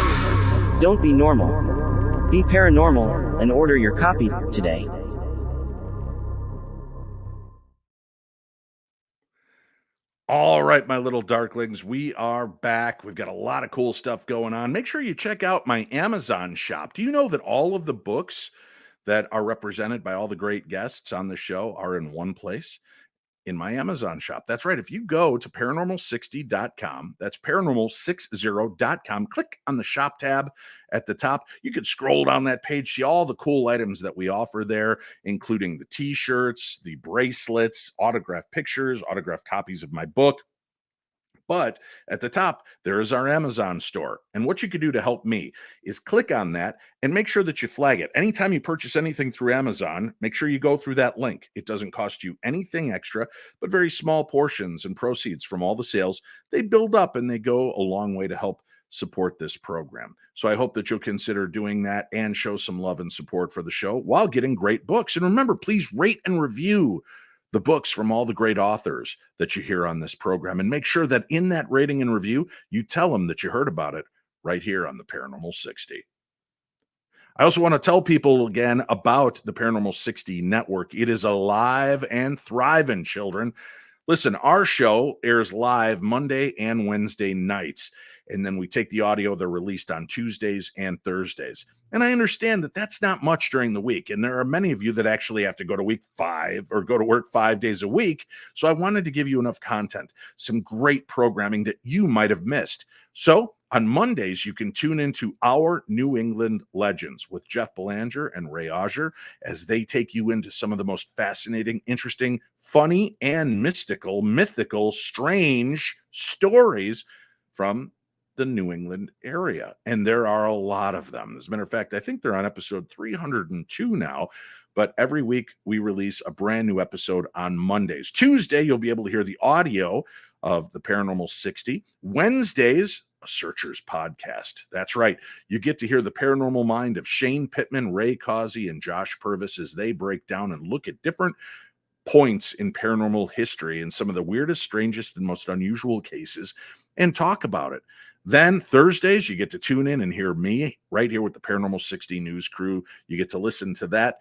don't be normal. Be paranormal, and order your copy today. All right, my little Darklings, we are back. We've got a lot of cool stuff going on. Make sure you check out my Amazon shop. Do you know that all of the books that are represented by all the great guests on the show are in one place? In my Amazon shop. That's right. If you go to paranormal60.com, that's paranormal60.com, click on the shop tab at the top. You can scroll down that page, see all the cool items that we offer there, including the t-shirts, the bracelets, autographed pictures, autographed copies of my book. But at the top, there is our Amazon store. And what you could do to help me is click on that and make sure that you flag it. Anytime you purchase anything through Amazon, make sure you go through that link. It doesn't cost you anything extra, but very small portions and proceeds from all the sales, they build up and they go a long way to help support this program. So I hope that you'll consider doing that and show some love and support for the show while getting great books. And remember, please rate and review the books from all the great authors that you hear on this program, and make sure that in that rating and review, you tell them that you heard about it right here on the Paranormal 60. I also want to tell people again about the Paranormal 60 network. It is alive and thriving, children. Listen, our show airs live Monday and Wednesday nights, and then we take the audio. They're released on Tuesdays and Thursdays. And I understand that that's not much during the week. And there are many of you that actually have to go to week 5 or go to work 5 days a week. So I wanted to give you enough content, some great programming that you might have missed. So on Mondays, you can tune into Our New England Legends with Jeff Belanger and Ray Auger as they take you into some of the most fascinating, interesting, funny, and mythical, strange stories from the New England area. And there are a lot of them. As a matter of fact, I think they're on episode 302 now, but every week we release a brand new episode on Mondays. Tuesday, you'll be able to hear the audio of the Paranormal 60. Wednesdays, a Searchers podcast. That's right. You get to hear the paranormal mind of Shane Pittman, Ray Causey, and Josh Purvis as they break down and look at different points in paranormal history and some of the weirdest, strangest, and most unusual cases and talk about it. Then Thursdays, you get to tune in and hear me right here with the Paranormal 60 News crew. You get to listen to that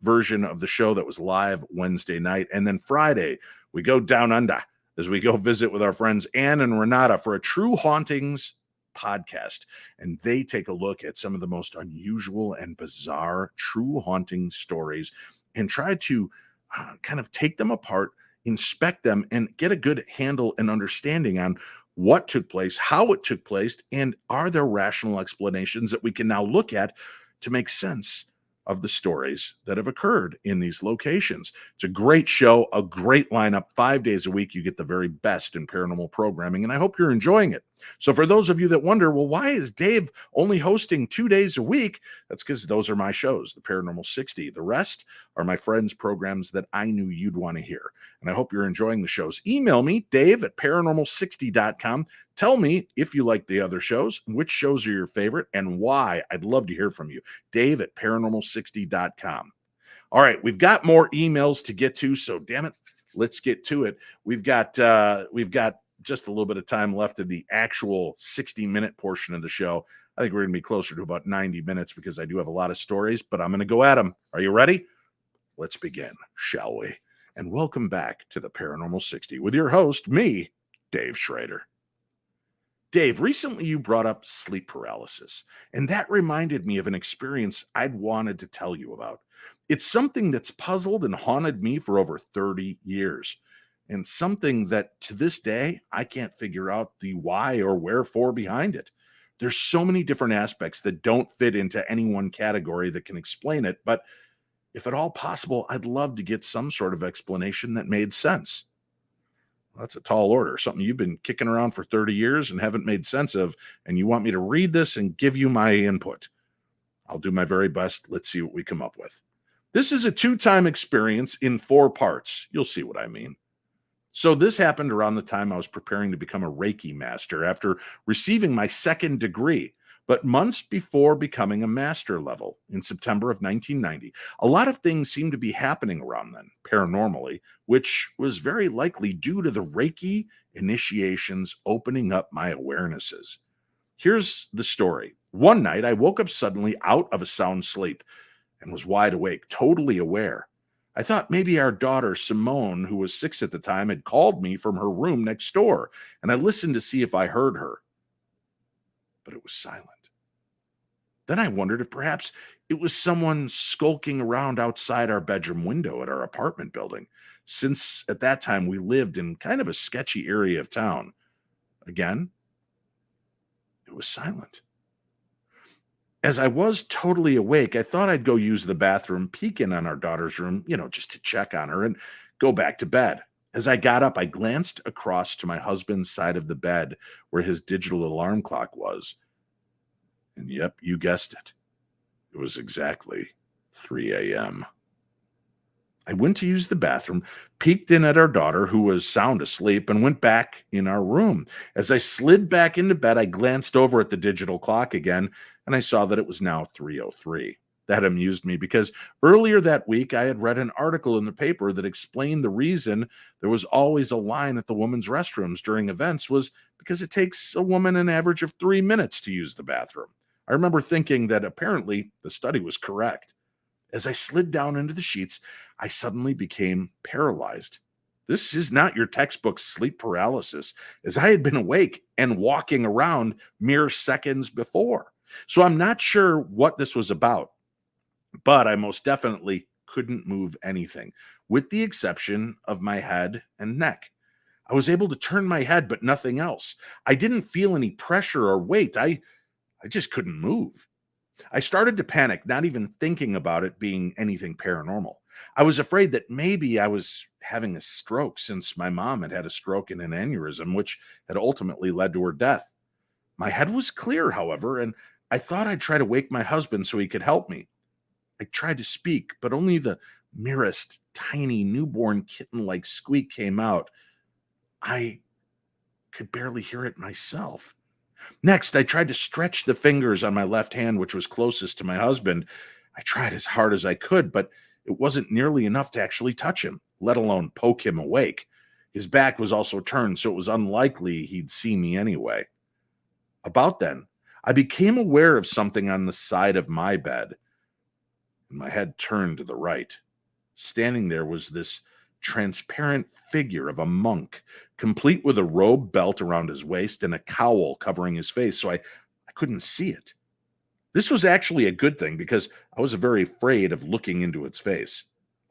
version of the show that was live Wednesday night. And then Friday, we go down under as we go visit with our friends Ann and Renata for a True Hauntings podcast. And they take a look at some of the most unusual and bizarre true haunting stories and try to kind of take them apart, inspect them, and get a good handle and understanding on what took place, how it took place, and are there rational explanations that we can now look at to make sense of the stories that have occurred in these locations. It's a great show, a great lineup. 5 days a week, you get the very best in paranormal programming, and I hope you're enjoying it. So for those of you that wonder, well, why is Dave only hosting 2 days a week? That's because those are my shows, the Paranormal 60. The rest are my friends' programs that I knew you'd want to hear. And I hope you're enjoying the shows. Email me, dave@paranormal60.com. Tell me if you like the other shows, which shows are your favorite, and why. I'd love to hear from you. Dave@paranormal60.com. All right, we've got more emails to get to, so damn it, let's get to it. We've got just a little bit of time left in the actual 60-minute portion of the show. I think we're going to be closer to about 90 minutes because I do have a lot of stories, but I'm going to go at them. Are you ready? Let's begin, shall we? And welcome back to the Paranormal 60 with your host, me, Dave Schrader. Dave, recently you brought up sleep paralysis, and that reminded me of an experience I'd wanted to tell you about. It's something that's puzzled and haunted me for over 30 years, and something that to this day, I can't figure out the why or wherefore behind it. There's so many different aspects that don't fit into any one category that can explain it, but if at all possible, I'd love to get some sort of explanation that made sense. Well, that's a tall order, something you've been kicking around for 30 years and haven't made sense of, and you want me to read this and give you my input. I'll do my very best. Let's see what we come up with. This is a 2-time experience in 4 parts. You'll see what I mean. So this happened around the time I was preparing to become a Reiki master after receiving my 2nd degree, but months before becoming a master level in September of 1990. A lot of things seemed to be happening around then, paranormally, which was very likely due to the Reiki initiations opening up my awarenesses. Here's the story. One night, I woke up suddenly out of a sound sleep and was wide awake, totally aware. I thought maybe our daughter, Simone, who was 6 at the time, had called me from her room next door, and I listened to see if I heard her. But it was silent. Then I wondered if perhaps it was someone skulking around outside our bedroom window at our apartment building, since at that time we lived in kind of a sketchy area of town. Again, it was silent. As I was totally awake, I thought I'd go use the bathroom, peek in on our daughter's room, just to check on her and go back to bed. As I got up, I glanced across to my husband's side of the bed where his digital alarm clock was. And yep, you guessed it. It was exactly 3 a.m. I went to use the bathroom, peeked in at our daughter, who was sound asleep, and went back in our room. As I slid back into bed, I glanced over at the digital clock again, and I saw that it was now 3:03. That amused me because earlier that week, I had read an article in the paper that explained the reason there was always a line at the women's restrooms during events was because it takes a woman an average of 3 minutes to use the bathroom. I remember thinking that apparently the study was correct. As I slid down into the sheets, I suddenly became paralyzed. This is not your textbook sleep paralysis, as I had been awake and walking around mere seconds before. So I'm not sure what this was about, but I most definitely couldn't move anything, with the exception of my head and neck. I was able to turn my head, but nothing else. I didn't feel any pressure or weight. I just couldn't move. I started to panic, not even thinking about it being anything paranormal. I was afraid that maybe I was having a stroke, since my mom had had a stroke and an aneurysm, which had ultimately led to her death. My head was clear, however, and I thought I'd try to wake my husband so he could help me. I tried to speak, but only the merest, tiny, newborn kitten-like squeak came out. I could barely hear it myself. Next, I tried to stretch the fingers on my left hand, which was closest to my husband. I tried as hard as I could, but it wasn't nearly enough to actually touch him, let alone poke him awake. His back was also turned, so it was unlikely he'd see me anyway. About then, I became aware of something on the side of my bed, and my head turned to the right. Standing there was this transparent figure of a monk, complete with a robe belt around his waist and a cowl covering his face, so I couldn't see it. This was actually a good thing because I was very afraid of looking into its face.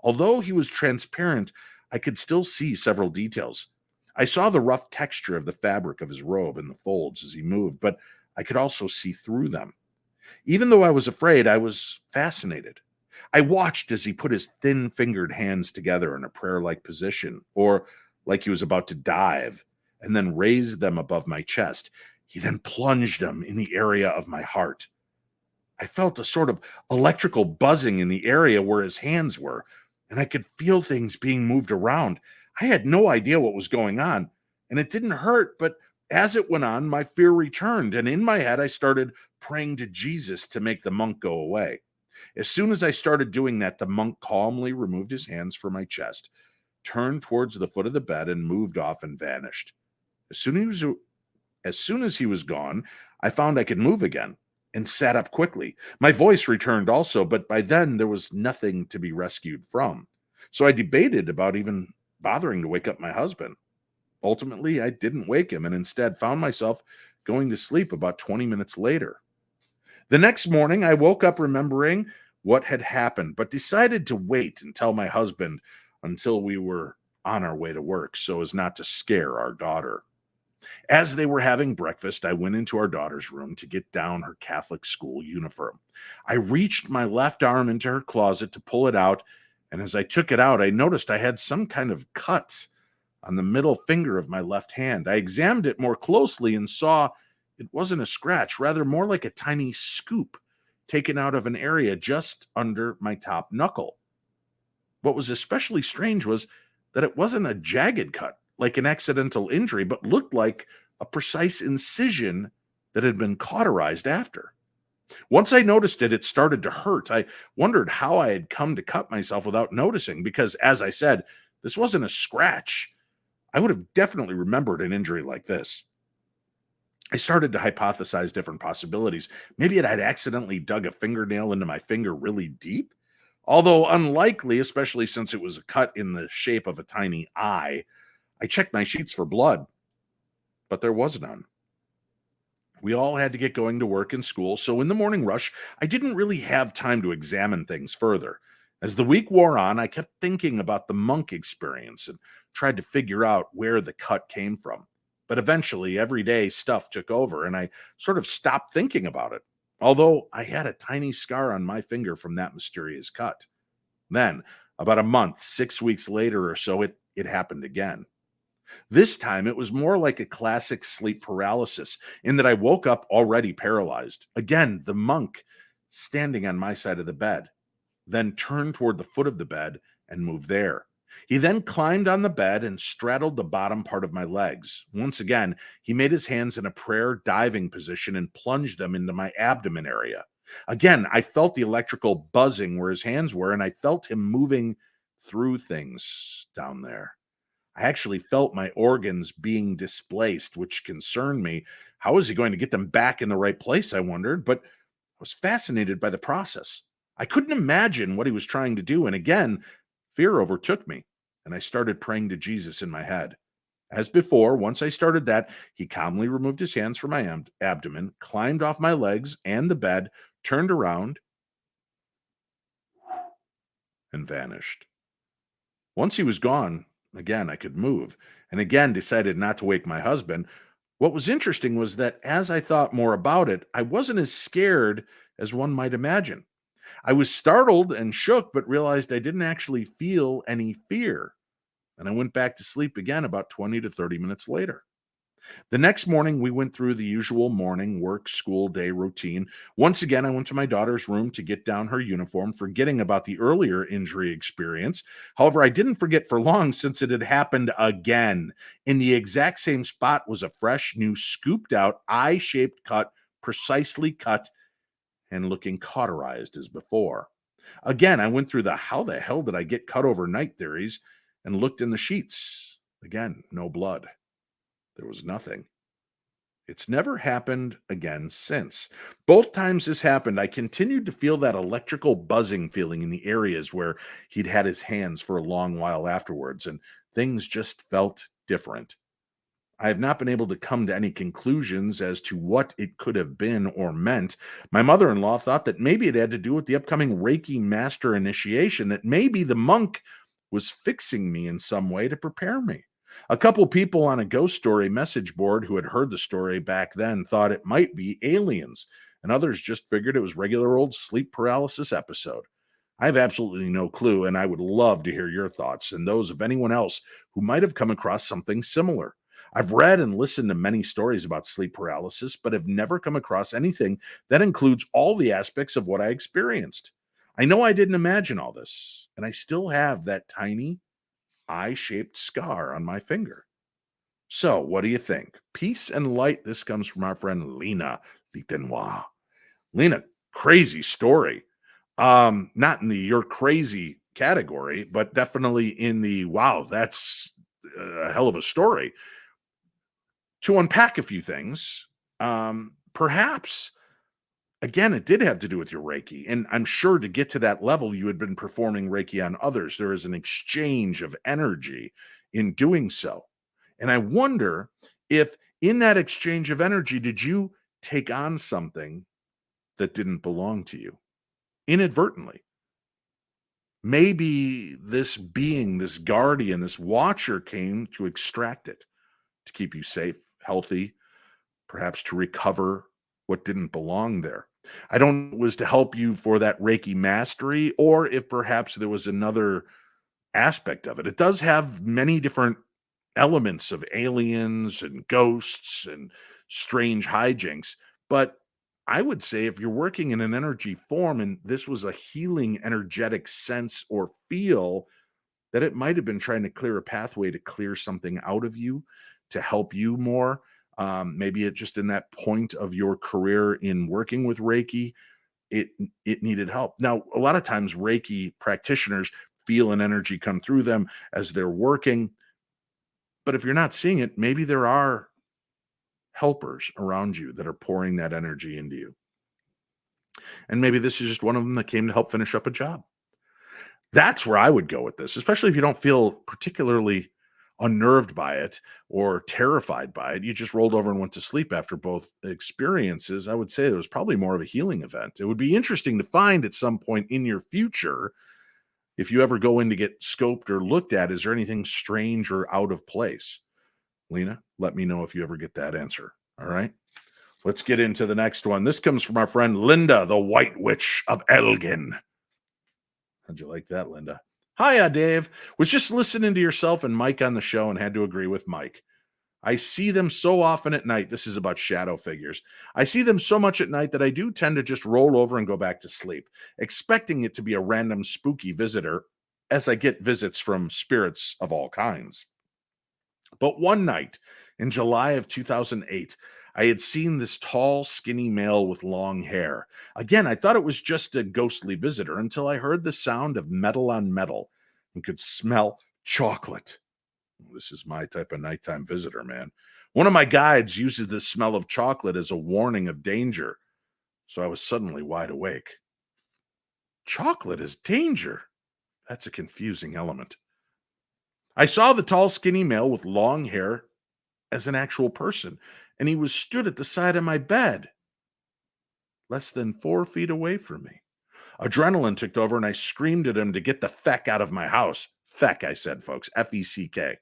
Although he was transparent, I could still see several details. I saw the rough texture of the fabric of his robe and the folds as he moved, but I could also see through them. Even though I was afraid, I was fascinated. I watched as he put his thin fingered hands together in a prayer like position, or like he was about to dive, and then raised them above my chest. He then plunged them in the area of my heart. I felt a sort of electrical buzzing in the area where his hands were, and I could feel things being moved around. I had no idea what was going on, and it didn't hurt, but as it went on, my fear returned, and in my head, I started praying to Jesus to make the monk go away. As soon as I started doing that, the monk calmly removed his hands from my chest, turned towards the foot of the bed, and moved off and vanished. As soon as he was gone, I found I could move again and sat up quickly. My voice returned also, but by then there was nothing to be rescued from. So I debated about even bothering to wake up my husband. Ultimately, I didn't wake him and instead found myself going to sleep about 20 minutes later. The next morning, I woke up remembering what had happened, but decided to wait and tell my husband until we were on our way to work so as not to scare our daughter. As they were having breakfast, I went into our daughter's room to get down her Catholic school uniform. I reached my left arm into her closet to pull it out, and as I took it out, I noticed I had some kind of cut on the middle finger of my left hand. I examined it more closely and saw it wasn't a scratch, rather more like a tiny scoop taken out of an area just under my top knuckle. What was especially strange was that it wasn't a jagged cut, like an accidental injury, but looked like a precise incision that had been cauterized after. Once I noticed it, it started to hurt. I wondered how I had come to cut myself without noticing, because, as I said, this wasn't a scratch. I would have definitely remembered an injury like this. I started to hypothesize different possibilities. Maybe it had accidentally dug a fingernail into my finger really deep, although unlikely, especially since it was a cut in the shape of a tiny eye. I checked my sheets for blood, but there was none. We all had to get going to work and school, so in the morning rush, I didn't really have time to examine things further. As the week wore on, I kept thinking about the monk experience and tried to figure out where the cut came from. But eventually, everyday stuff took over, and I sort of stopped thinking about it, although I had a tiny scar on my finger from that mysterious cut. Then, about a month, 6 weeks later or so, it happened again. This time, it was more like a classic sleep paralysis, in that I woke up already paralyzed. Again, the monk standing on my side of the bed, then turned toward the foot of the bed and moved there. He then climbed on the bed and straddled the bottom part of my legs. Once again, he made his hands in a prayer diving position and plunged them into my abdomen area. Again, I felt the electrical buzzing where his hands were, and I felt him moving through things down there. I actually felt my organs being displaced, which concerned me. How was he going to get them back in the right place, I wondered, but I was fascinated by the process. I couldn't imagine what he was trying to do, and again, fear overtook me, and I started praying to Jesus in my head. As before, once I started that, he calmly removed his hands from my abdomen, climbed off my legs and the bed, turned around, and vanished. Once he was gone, again, I could move, and again decided not to wake my husband. What was interesting was that as I thought more about it, I wasn't as scared as one might imagine. I was startled and shook, but realized I didn't actually feel any fear. And I went back to sleep again about 20 to 30 minutes later. The next morning, we went through the usual morning work, school day routine. Once again, I went to my daughter's room to get down her uniform, forgetting about the earlier injury experience. However, I didn't forget for long, since it had happened again. In the exact same spot was a fresh, new, scooped out, eye-shaped cut, precisely cut, and looking cauterized as before. Again, I went through the how the hell did I get cut overnight theories and looked in the sheets. Again, no blood. There was nothing. It's never happened again since. Both times this happened, I continued to feel that electrical buzzing feeling in the areas where he'd had his hands for a long while afterwards, and things just felt different. I have not been able to come to any conclusions as to what it could have been or meant. My mother in law thought that maybe it had to do with the upcoming Reiki master initiation, that maybe the monk was fixing me in some way to prepare me. A couple people on a ghost story message board who had heard the story back then thought it might be aliens, and others just figured it was regular old sleep paralysis episode. I have absolutely no clue, and I would love to hear your thoughts and those of anyone else who might have come across something similar. I've read and listened to many stories about sleep paralysis, but have never come across anything that includes all the aspects of what I experienced. I know I didn't imagine all this, and I still have that tiny eye shaped scar on my finger. So, what do you think? Peace and light. This comes from our friend Lena Litenois. Lena, crazy story. Not in the you're crazy category, but definitely in the wow, that's a hell of a story. To unpack a few things, perhaps again, it did have to do with your Reiki. And I'm sure to get to that level, you had been performing Reiki on others. There is an exchange of energy in doing so. And I wonder if in that exchange of energy, did you take on something that didn't belong to you inadvertently? Maybe this being, this guardian, this watcher came to extract it, to keep you safe, healthy, perhaps to recover what didn't belong there. I don't know if it was to help you for that Reiki mastery, or if perhaps there was another aspect of it. It does have many different elements of aliens and ghosts and strange hijinks, but I would say if you're working in an energy form and this was a healing energetic sense or feel, that it might have been trying to clear a pathway to clear something out of you to help you more. Maybe it just in that point of your career in working with Reiki, it it needed help. Now, a lot of times Reiki practitioners feel an energy come through them as they're working, but if you're not seeing it, maybe there are helpers around you that are pouring that energy into you. And maybe this is just one of them that came to help finish up a job. That's where I would go with this, especially if you don't feel particularly unnerved by it or terrified by it. You just rolled over and went to sleep after both experiences. I would say it was probably more of a healing event. It would be interesting to find at some point in your future, if you ever go in to get scoped or looked at, is there anything strange or out of place? Lena, let me know if you ever get that answer. All right. Let's get into the next one. This comes from our friend Linda, the White Witch of Elgin. How'd you like that, Linda? Hiya, Dave. Was just listening to yourself and Mike on the show and had to agree with Mike. I see them so often at night. This is about shadow figures. I see them so much at night that I do tend to just roll over and go back to sleep, expecting it to be a random spooky visitor, as I get visits from spirits of all kinds. But one night in July of 2008, I had seen this tall, skinny male with long hair. Again, I thought it was just a ghostly visitor until I heard the sound of metal on metal and could smell chocolate. This is my type of nighttime visitor, man. One of my guides uses the smell of chocolate as a warning of danger, so I was suddenly wide awake. Chocolate is danger. That's a confusing element. I saw the tall, skinny male with long hair as an actual person, and he was stood at the side of my bed, less than 4 feet away from me. Adrenaline took over, and I screamed at him to get the feck out of my house. Feck, I said, folks. Feck.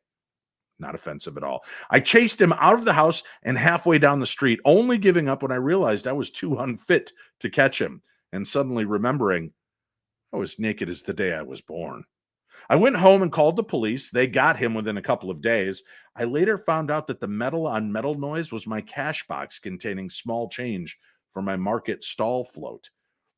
Not offensive at all. I chased him out of the house and halfway down the street, only giving up when I realized I was too unfit to catch him, and suddenly remembering I was naked as the day I was born. I went home and called the police. They got him within a couple of days. I later found out that the metal on metal noise was my cash box containing small change for my market stall float.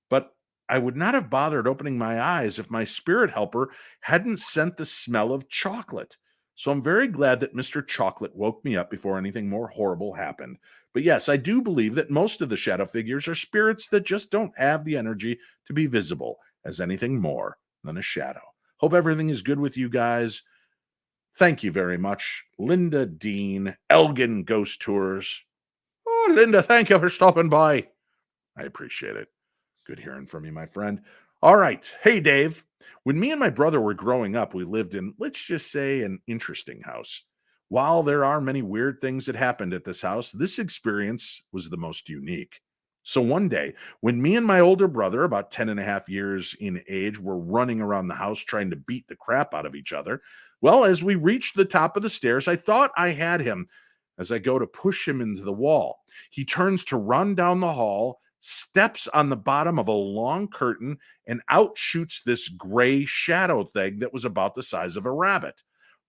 But I would not have bothered opening my eyes if my spirit helper hadn't sent the smell of chocolate. So I'm very glad that Mr. Chocolate woke me up before anything more horrible happened. But yes, I do believe that most of the shadow figures are spirits that just don't have the energy to be visible as anything more than a shadow. Hope everything is good with you guys. Thank you very much, Linda Dean, Elgin Ghost Tours. Oh, Linda, thank you for stopping by. I appreciate it. Good hearing from you, my friend. All right. Hey, Dave. When me and my brother were growing up, we lived in, let's just say, an interesting house. While there are many weird things that happened at this house, this experience was the most unique. So one day, when me and my older brother, about 10 and a half years in age, were running around the house trying to beat the crap out of each other, well, as we reached the top of the stairs, I thought I had him as I go to push him into the wall. He turns to run down the hall, steps on the bottom of a long curtain, and out shoots this gray shadow thing that was about the size of a rabbit.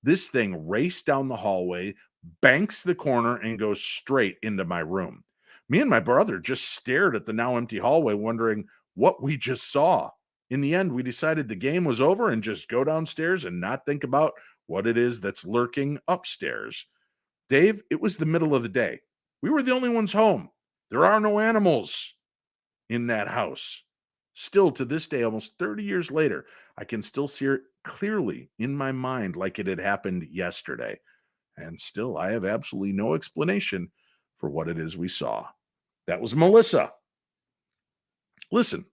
This thing raced down the hallway, banks the corner, and goes straight into my room. Me and my brother just stared at the now empty hallway, wondering what we just saw. In the end, we decided the game was over and just go downstairs and not think about what it is that's lurking upstairs. Dave, it was the middle of the day. We were the only ones home. There are no animals in that house. Still to this day, almost 30 years later, I can still see it clearly in my mind like it had happened yesterday. And still, I have absolutely no explanation for what it is we saw. That was Melissa. Listen,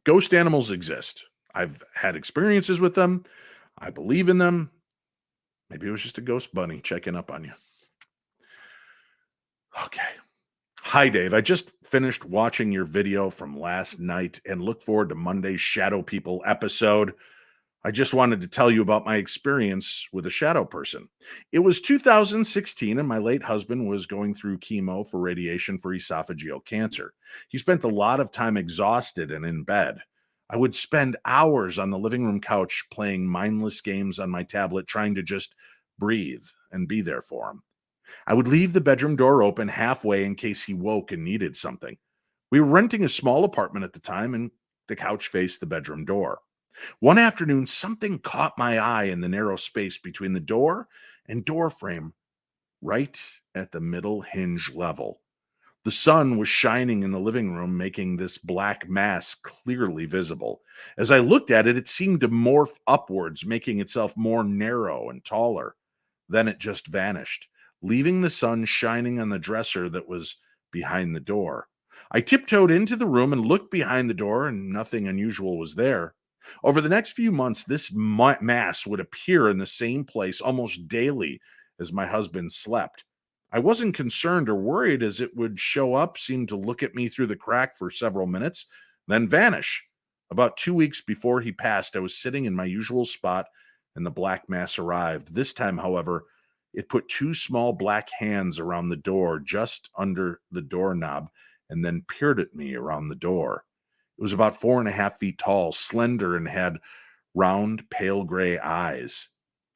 ghost animals exist. I've had experiences with them. I believe in them. Maybe it was just a ghost bunny checking up on you. Okay. Hi, Dave. I just finished watching your video from last night and look forward to Monday's Shadow People episode. I just wanted to tell you about my experience with a shadow person. It was 2016, and my late husband was going through chemo for radiation for esophageal cancer. He spent a lot of time exhausted and in bed. I would spend hours on the living room couch playing mindless games on my tablet, trying to just breathe and be there for him. I would leave the bedroom door open halfway in case he woke and needed something. We were renting a small apartment at the time, and the couch faced the bedroom door. One afternoon, something caught my eye in the narrow space between the door and door frame, right at the middle hinge level. The sun was shining in the living room, making this black mass clearly visible. As I looked at it, it seemed to morph upwards, making itself more narrow and taller. Then it just vanished, leaving the sun shining on the dresser that was behind the door. I tiptoed into the room and looked behind the door, and nothing unusual was there. Over the next few months, this mass would appear in the same place almost daily as my husband slept. I wasn't concerned or worried as it would show up, seem to look at me through the crack for several minutes, then vanish. About 2 weeks before he passed, I was sitting in my usual spot and the black mass arrived. This time, however, it put two small black hands around the door just under the doorknob and then peered at me around the door. It was about 4.5 feet tall, slender, and had round, pale gray eyes.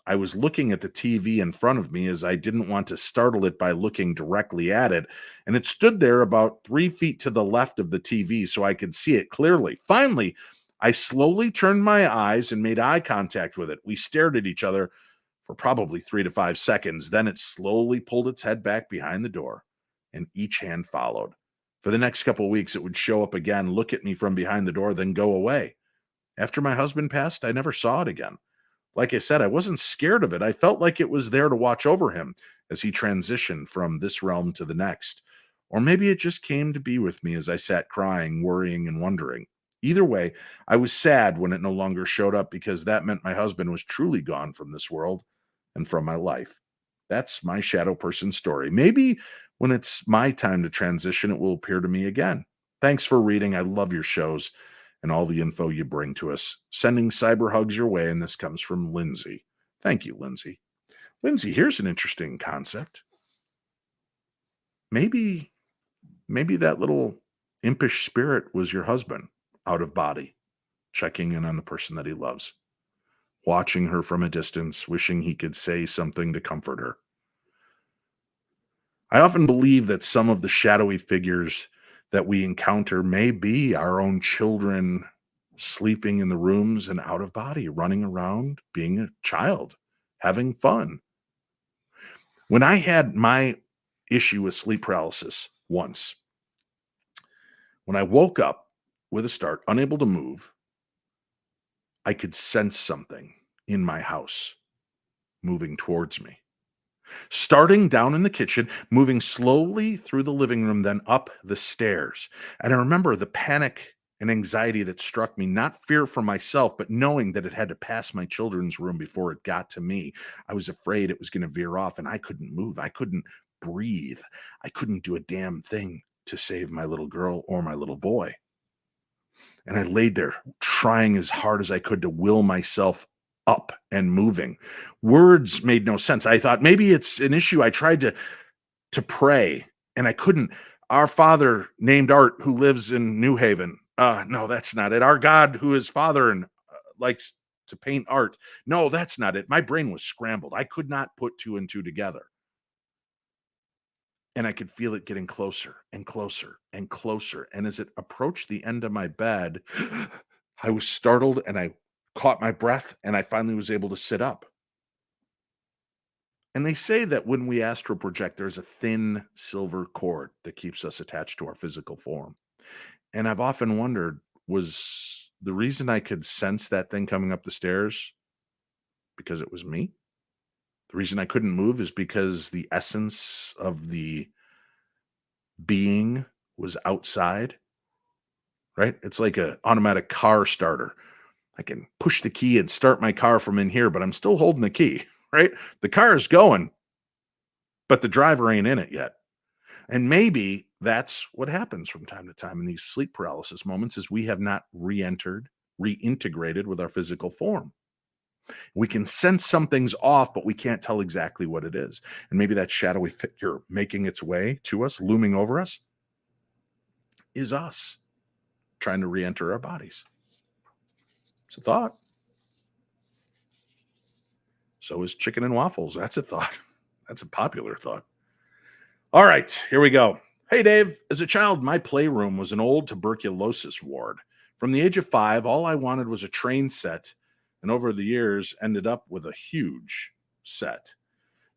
I was looking at the TV in front of me as I didn't want to startle it by looking directly at it, and it stood there about 3 feet to the left of the TV so I could see it clearly. Finally, I slowly turned my eyes and made eye contact with it. We stared at each other for probably 3 to 5 seconds. Then it slowly pulled its head back behind the door, and each hand followed. For the next couple of weeks, it would show up again, look at me from behind the door, then go away. After my husband passed, I never saw it again. Like I said, I wasn't scared of it. I felt like it was there to watch over him as he transitioned from this realm to the next. Or maybe it just came to be with me as I sat crying, worrying, and wondering. Either way, I was sad when it no longer showed up because that meant my husband was truly gone from this world and from my life. That's my shadow person story. Maybe when it's my time to transition, it will appear to me again. Thanks for reading. I love your shows and all the info you bring to us. Sending cyber hugs your way, and this comes from Lindsay. Thank you, Lindsay. Lindsay, here's an interesting concept. Maybe that little impish spirit was your husband, out of body, checking in on the person that he loves, watching her from a distance, wishing he could say something to comfort her. I often believe that some of the shadowy figures that we encounter may be our own children sleeping in the rooms and out of body, running around, being a child, having fun. When I had my issue with sleep paralysis once, when I woke up with a start, unable to move, I could sense something in my house moving towards me. starting down in the kitchen, moving slowly through the living room, then up the stairs. And I remember the panic and anxiety that struck me, not fear for myself, but knowing that it had to pass my children's room before it got to me. I was afraid it was going to veer off and I couldn't move. I couldn't breathe. I couldn't do a damn thing to save my little girl or my little boy. And I laid there trying as hard as I could to will myself up and moving. Words made no sense. I thought maybe it's an issue. I tried to pray and I couldn't. Our Father named Art who lives in New Haven. No, that's not it. Our God who is Father and likes to paint art. No, that's not it. My brain was scrambled. I could not put two and two together. And I could feel it getting closer and closer and closer. And as it approached the end of my bed, I was startled and I caught my breath and I finally was able to sit up. And they say that when we astral project, there's a thin silver cord that keeps us attached to our physical form. And I've often wondered, was the reason I could sense that thing coming up the stairs because it was me? The reason I couldn't move is because the essence of the being was outside, right? It's like an automatic car starter. I can push the key and start my car from in here, but I'm still holding the key, right? The car is going, but the driver ain't in it yet. And maybe that's what happens from time to time in these sleep paralysis moments is we have not re-entered, reintegrated with our physical form. We can sense something's off, but we can't tell exactly what it is. And maybe that shadowy figure making its way to us, looming over us, is us trying to re-enter our bodies. It's a thought. So is chicken and waffles. That's a thought. That's a popular thought. All right, here we go. Hey, Dave. As a child, my playroom was an old tuberculosis ward. From the age of 5, all I wanted was a train set, and over the years ended up with a huge set.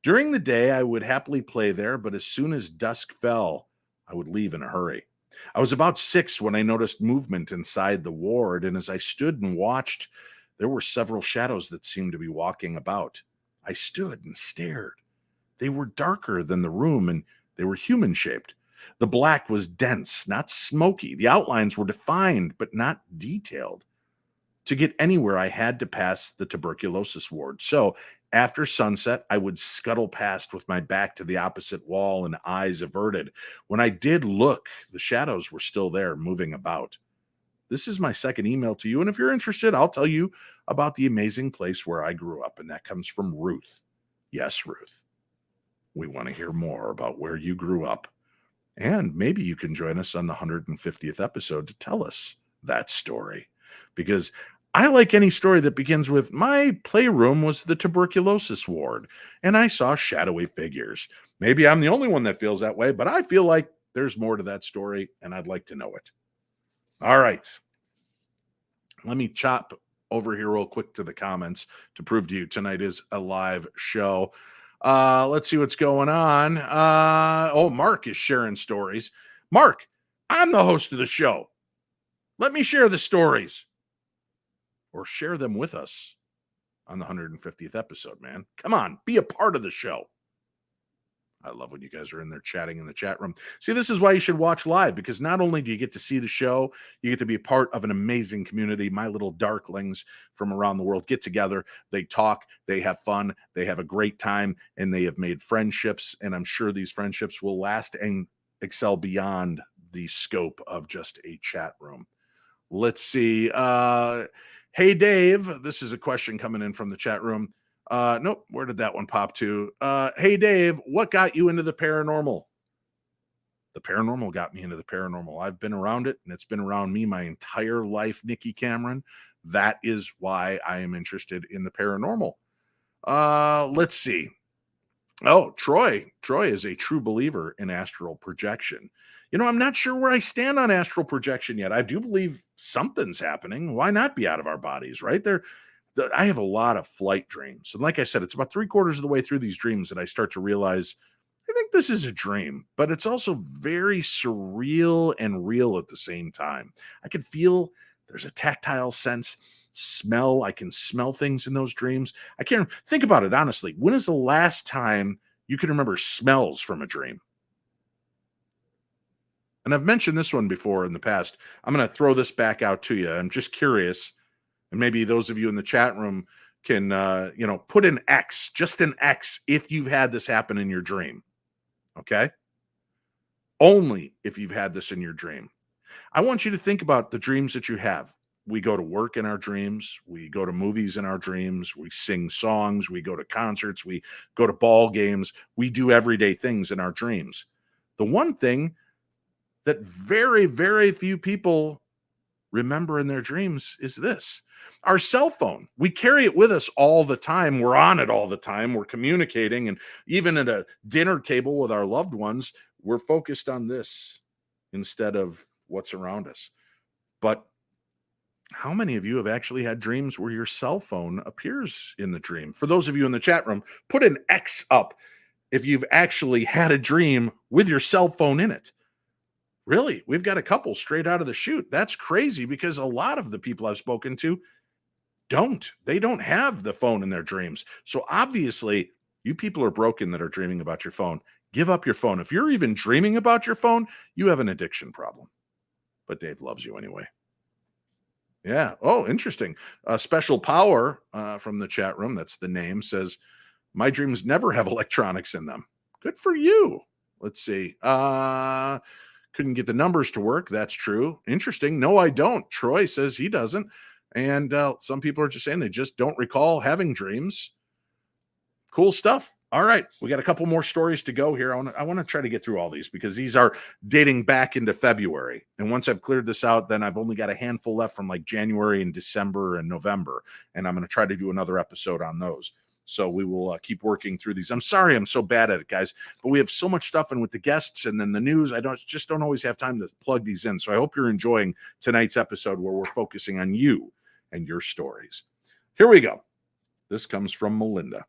During the day, I would happily play there, but as soon as dusk fell, I would leave in a hurry. I was about 6 when I noticed movement inside the ward, and as I stood and watched, there were several shadows that seemed to be walking about. I stood and stared. They were darker than the room, and they were human-shaped. The black was dense, not smoky. The outlines were defined, but not detailed. To get anywhere, I had to pass the tuberculosis ward. So after sunset, I would scuttle past with my back to the opposite wall and eyes averted. When I did look, the shadows were still there, moving about. This is my second email to you, and if you're interested, I'll tell you about the amazing place where I grew up, and that comes from Ruth. Yes, Ruth. We want to hear more about where you grew up, and maybe you can join us on the 150th episode to tell us that story, because I like any story that begins with, my playroom was the tuberculosis ward, and I saw shadowy figures. Maybe I'm the only one that feels that way, but I feel like there's more to that story, and I'd like to know it. All right. Let me chop over here real quick to the comments to prove to you tonight is a live show. Let's see what's going on. Mark is sharing stories. Mark, I'm the host of the show. Let me share the stories. Or share them with us on the 150th episode, man. Come on, be a part of the show. I love when you guys are in there chatting in the chat room. See, this is why you should watch live, because not only do you get to see the show, you get to be a part of an amazing community. My little Darklings from around the world get together. They talk, they have fun, they have a great time, and they have made friendships. And I'm sure these friendships will last and excel beyond the scope of just a chat room. Let's see. Hey, Dave, this is a question coming in from the chat room. Nope, where did that one pop to? Hey, Dave, what got you into the paranormal? The paranormal got me into the paranormal. I've been around it, and it's been around me my entire life, Nikki Cameron. That is why I am interested in the paranormal. Let's see. Oh, Troy. Troy is a true believer in astral projection. You know, I'm not sure where I stand on astral projection yet. I do believe something's happening. Why not be out of our bodies, right? I have a lot of flight dreams. And like I said, it's about 3/4 of the way through these dreams that I start to realize, I think this is a dream, but it's also very surreal and real at the same time. I can feel there's a tactile sense, smell. I can smell things in those dreams. I can't think about it, honestly. When is the last time You can remember smells from a dream. And I've mentioned this one before in the past. I'm going to throw this back out to you. I'm just curious, and maybe those of you in the chat room can, put an X, just an X, if you've had this happen in your dream. Okay? Only if you've had this in your dream. I want you to think about the dreams that you have. We go to work in our dreams. We go to movies in our dreams. We sing songs. We go to concerts. We go to ball games. We do everyday things in our dreams. The one thing that very, very few people remember in their dreams is this: our cell phone. We carry it with us all the time. We're on it all the time. We're communicating. And even at a dinner table with our loved ones, we're focused on this instead of what's around us. But how many of you have actually had dreams where your cell phone appears in the dream? For those of you in the chat room, put an X up if you've actually had a dream with your cell phone in it. Really, we've got a couple straight out of the chute. That's crazy, because a lot of the people I've spoken to don't. They don't have the phone in their dreams. So obviously, you people are broken that are dreaming about your phone. Give up your phone. If you're even dreaming about your phone, you have an addiction problem. But Dave loves you anyway. Yeah. Oh, interesting. Special Power from the chat room, that's the name, says, my dreams never have electronics in them. Good for you. Let's see. Couldn't get the numbers to work. That's true. Interesting. No, I don't. Troy says he doesn't. And some people are just saying they just don't recall having dreams. Cool stuff. All right, we got a couple more stories to go here. I want to try to get through all these because these are dating back into February. And once I've cleared this out, then I've only got a handful left from like January and December and November. And I'm going to try to do another episode on those. So we will keep working through these. I'm sorry I'm so bad at it, guys, but we have so much stuff in with the guests and then the news. I don't always have time to plug these in. So I hope you're enjoying tonight's episode where we're focusing on you and your stories. Here we go. This comes from Melinda.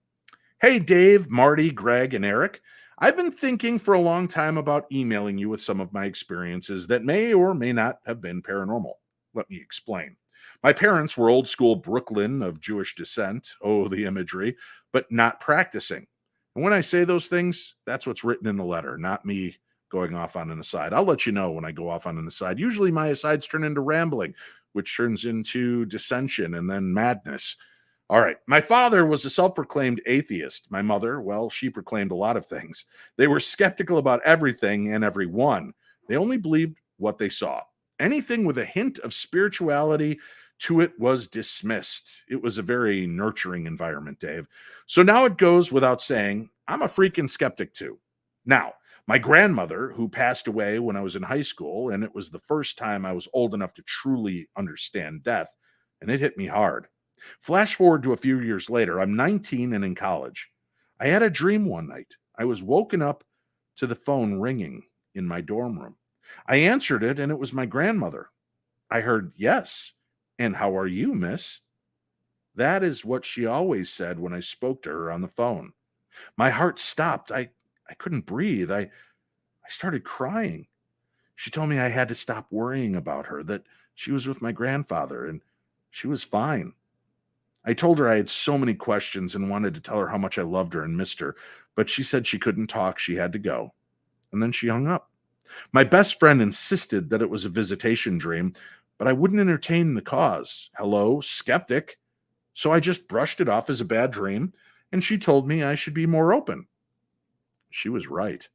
Hey, Dave, Marty, Greg, and Eric. I've been thinking for a long time about emailing you with some of my experiences that may or may not have been paranormal. Let me explain. My parents were old school Brooklyn of Jewish descent. Oh, the imagery, but not practicing. And when I say those things, that's what's written in the letter, not me going off on an aside. I'll let you know when I go off on an aside. Usually my asides turn into rambling, which turns into dissension and then madness. All right. My father was a self-proclaimed atheist. My mother, well, she proclaimed a lot of things. They were skeptical about everything and everyone. They only believed what they saw. Anything with a hint of spirituality to it was dismissed. It was a very nurturing environment, Dave. So now it goes without saying, I'm a freaking skeptic too. Now, my grandmother, who passed away when I was in high school, and it was the first time I was old enough to truly understand death, and it hit me hard. Flash forward to a few years later. I'm 19 and in college. I had a dream one night. I was woken up to the phone ringing in my dorm room. I answered it, and it was my grandmother. I heard, yes. And how are you, miss? That is what she always said when I spoke to her on the phone. My heart stopped. I couldn't breathe. I started crying. She told me I had to stop worrying about her, that she was with my grandfather, and she was fine. I told her I had so many questions and wanted to tell her how much I loved her and missed her, but she said she couldn't talk. She had to go. And then she hung up. My best friend insisted that it was a visitation dream, but I wouldn't entertain the cause. Hello, skeptic. So I just brushed it off as a bad dream, and she told me I should be more open. She was right.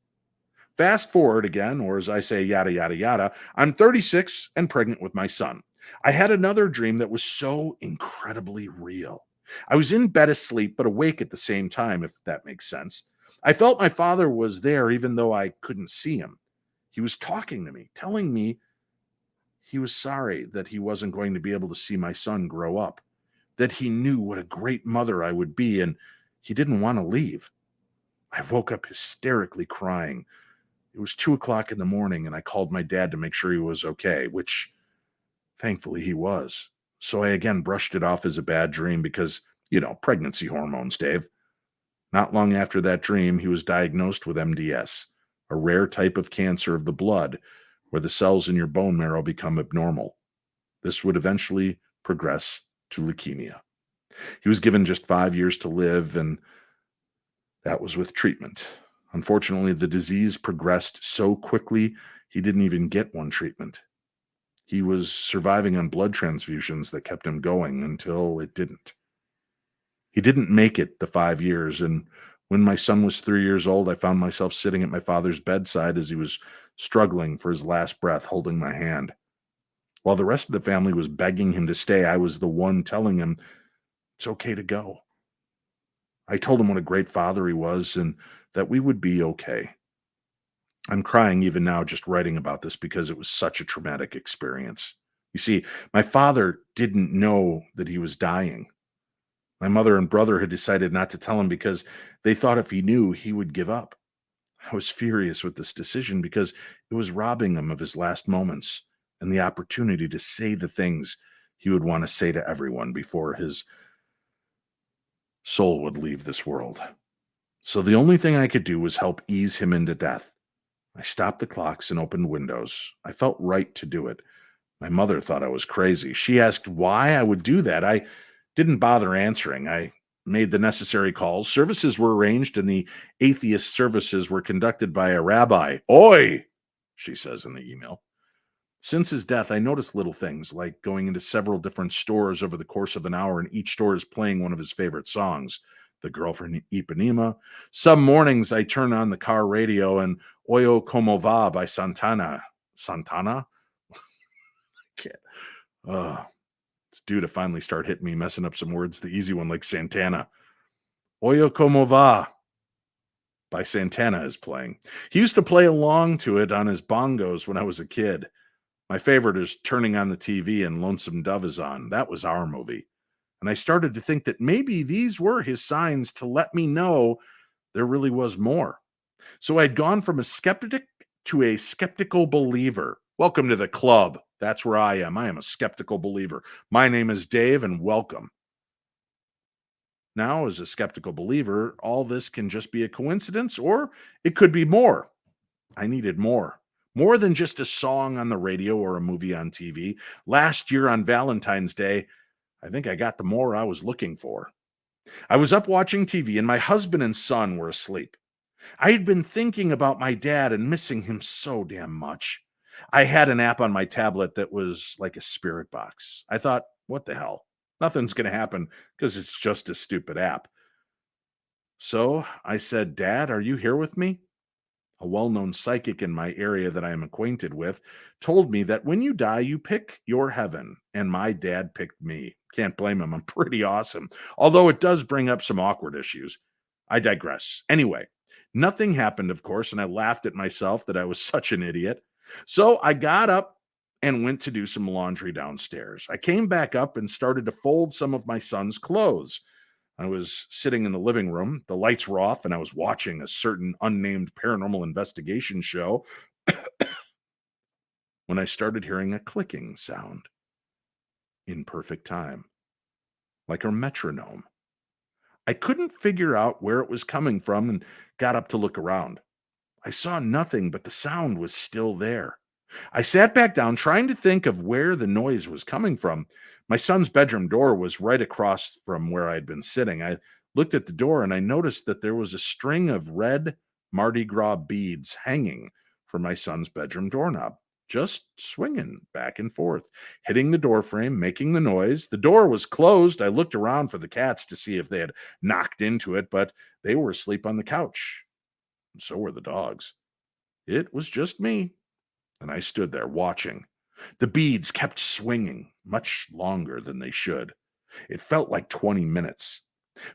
Fast forward again, or as I say, yada, yada, yada. I'm 36 and pregnant with my son. I had another dream that was so incredibly real. I was in bed asleep, but awake at the same time, if that makes sense. I felt my father was there, even though I couldn't see him. He was talking to me, telling me he was sorry that he wasn't going to be able to see my son grow up, that he knew what a great mother I would be, and he didn't want to leave. I woke up hysterically crying. It was 2:00 in the morning, and I called my dad to make sure he was okay, which thankfully he was. So I again brushed it off as a bad dream because, pregnancy hormones, Dave. Not long after that dream, he was diagnosed with MDS, a rare type of cancer of the blood where the cells in your bone marrow become abnormal. This would eventually progress to leukemia. He was given just 5 years to live, and That was with treatment. Unfortunately, the disease progressed so quickly, he didn't even get one treatment. He was surviving on blood transfusions that kept him going until it didn't. He didn't make it the 5 years, and when my son was 3 years old, I found myself sitting at my father's bedside as he was struggling for his last breath, holding my hand. While the rest of the family was begging him to stay, I was the one telling him it's okay to go. I told him what a great father he was and that we would be okay. I'm crying even now just writing about this because it was such a traumatic experience. You see, my father didn't know that he was dying. My mother and brother had decided not to tell him because they thought if he knew, he would give up. I was furious with this decision because it was robbing him of his last moments and the opportunity to say the things he would want to say to everyone before his soul would leave this world. So the only thing I could do was help ease him into death. I stopped the clocks and opened windows. I felt right to do it. My mother thought I was crazy. She asked why I would do that. I didn't bother answering. I made the necessary calls. Services were arranged, and the atheist services were conducted by a rabbi. Oi, she says in the email. Since his death, I noticed little things like going into several different stores over the course of an hour, and each store is playing one of his favorite songs, The Girl from Ipanema. Some mornings I turn on the car radio and Oyo Como Va by Santana. Santana? Can't. It's due to finally start hitting me, messing up some words. The easy one, like Santana. Oyo Como Va by Santana is playing. He used to play along to it on his bongos when I was a kid. My favorite is turning on the TV and Lonesome Dove is on. That was our movie. And I started to think that maybe these were his signs to let me know there really was more. So I'd gone from a skeptic to a skeptical believer. Welcome to the club. That's where I am. I am a skeptical believer. My name is Dave, and welcome. Now, as a skeptical believer, all this can just be a coincidence, or it could be more. I needed more. More than just a song on the radio or a movie on TV. Last year on Valentine's Day, I think I got the more I was looking for. I was up watching TV, and my husband and son were asleep. I had been thinking about my dad and missing him so damn much. I had an app on my tablet that was like a spirit box. I thought, what the hell? Nothing's going to happen because it's just a stupid app. So I said, Dad, are you here with me? A well-known psychic in my area that I am acquainted with told me that when you die, you pick your heaven, and my dad picked me. Can't blame him. I'm pretty awesome. Although it does bring up some awkward issues. I digress. Anyway, nothing happened, of course, and I laughed at myself that I was such an idiot. So I got up and went to do some laundry downstairs. I came back up and started to fold some of my son's clothes. I was sitting in the living room, the lights were off, and I was watching a certain unnamed paranormal investigation show when I started hearing a clicking sound in perfect time, like a metronome. I couldn't figure out where it was coming from and got up to look around. I saw nothing, but the sound was still there. I sat back down trying to think of where the noise was coming from. My son's bedroom door was right across from where I'd been sitting. I looked at the door and I noticed that there was a string of red Mardi Gras beads hanging from my son's bedroom doorknob, just swinging back and forth, hitting the door frame, making the noise. The door was closed. I looked around for the cats to see if they had knocked into it, but they were asleep on the couch. So were the dogs. It was just me. And I stood there watching. The beads kept swinging much longer than they should. It felt like 20 minutes.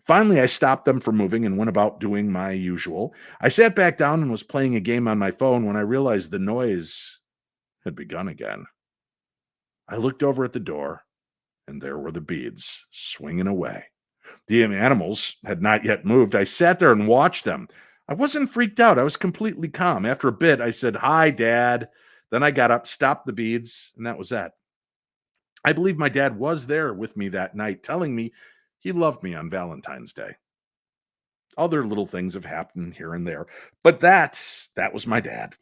Finally, I stopped them from moving and went about doing my usual. I sat back down and was playing a game on my phone when I realized the noise had begun again. I looked over at the door, and there were the beads swinging away. The animals had not yet moved. I sat there and watched them. I wasn't freaked out. I was completely calm. After a bit, I said, "Hi, Dad." Then I got up, stopped the beads, and that was that. I believe my dad was there with me that night, telling me he loved me on Valentine's Day. Other little things have happened here and there, but that was my dad.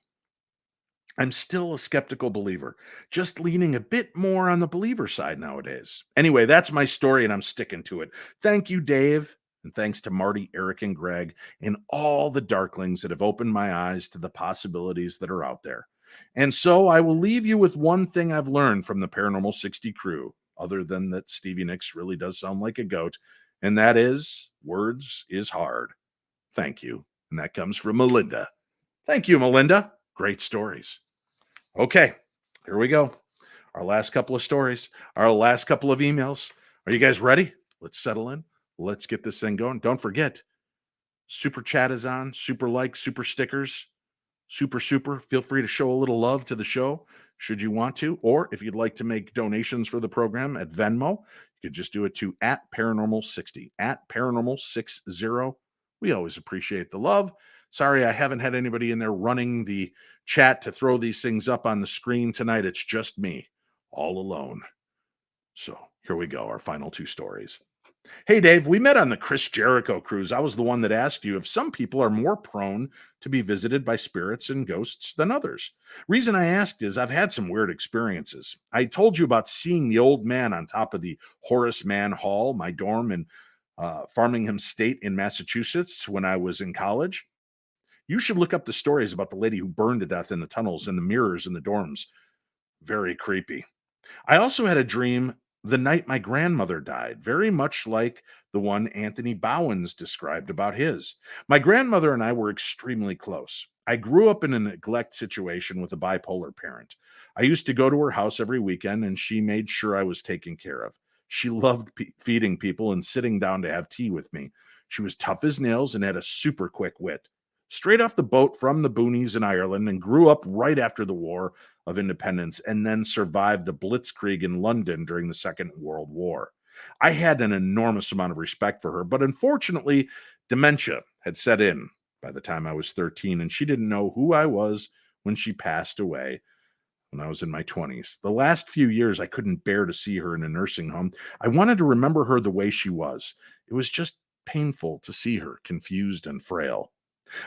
I'm still a skeptical believer, just leaning a bit more on the believer side nowadays. Anyway, that's my story, and I'm sticking to it. Thank you, Dave. And thanks to Marty, Eric, and Greg, and all the Darklings that have opened my eyes to the possibilities that are out there. And so I will leave you with one thing I've learned from the Paranormal 60 crew, other than that Stevie Nicks really does sound like a goat, and that is, words is hard. Thank you. And that comes from Melinda. Thank you, Melinda. Great stories. Okay, here we go. Our last couple of stories, our last couple of emails. Are you guys ready? Let's settle in. Let's get this thing going. Don't forget, super chat is on, super likes, super stickers, super. Feel free to show a little love to the show should you want to, or if you'd like to make donations for the program at Venmo, you could just do it to @paranormal60, @paranormal60. We always appreciate the love. Sorry, I haven't had anybody in there running the chat to throw these things up on the screen tonight. It's just me, all alone. So here we go, our final two stories. Hey, Dave, we met on the Chris Jericho cruise. I was the one that asked you if some people are more prone to be visited by spirits and ghosts than others. Reason I asked is I've had some weird experiences. I told you about seeing the old man on top of the Horace Mann Hall, my dorm in Farmingham State in Massachusetts when I was in college. You should look up the stories about the lady who burned to death in the tunnels and the mirrors in the dorms. Very creepy. I also had a dream the night my grandmother died, very much like the one Anthony Bowens described about his. My grandmother and I were extremely close. I grew up in a neglect situation with a bipolar parent. I used to go to her house every weekend, and she made sure I was taken care of. She loved feeding people and sitting down to have tea with me. She was tough as nails and had a super quick wit. Straight off the boat from the boonies in Ireland, and grew up right after the War of Independence, and then survived the Blitzkrieg in London during the Second World War. I had an enormous amount of respect for her, but unfortunately, dementia had set in by the time I was 13, and she didn't know who I was when she passed away when I was in my 20s. The last few years, I couldn't bear to see her in a nursing home. I wanted to remember her the way she was. It was just painful to see her confused and frail.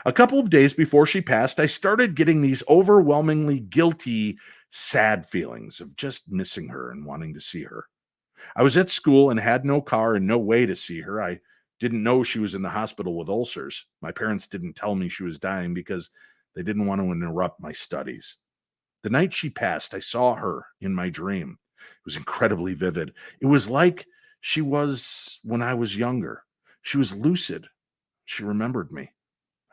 A couple of days before she passed, I started getting these overwhelmingly guilty, sad feelings of just missing her and wanting to see her. I was at school and had no car and no way to see her. I didn't know she was in the hospital with ulcers. My parents didn't tell me she was dying because they didn't want to interrupt my studies. The night she passed, I saw her in my dream. It was incredibly vivid. It was like she was when I was younger. She was lucid. She remembered me.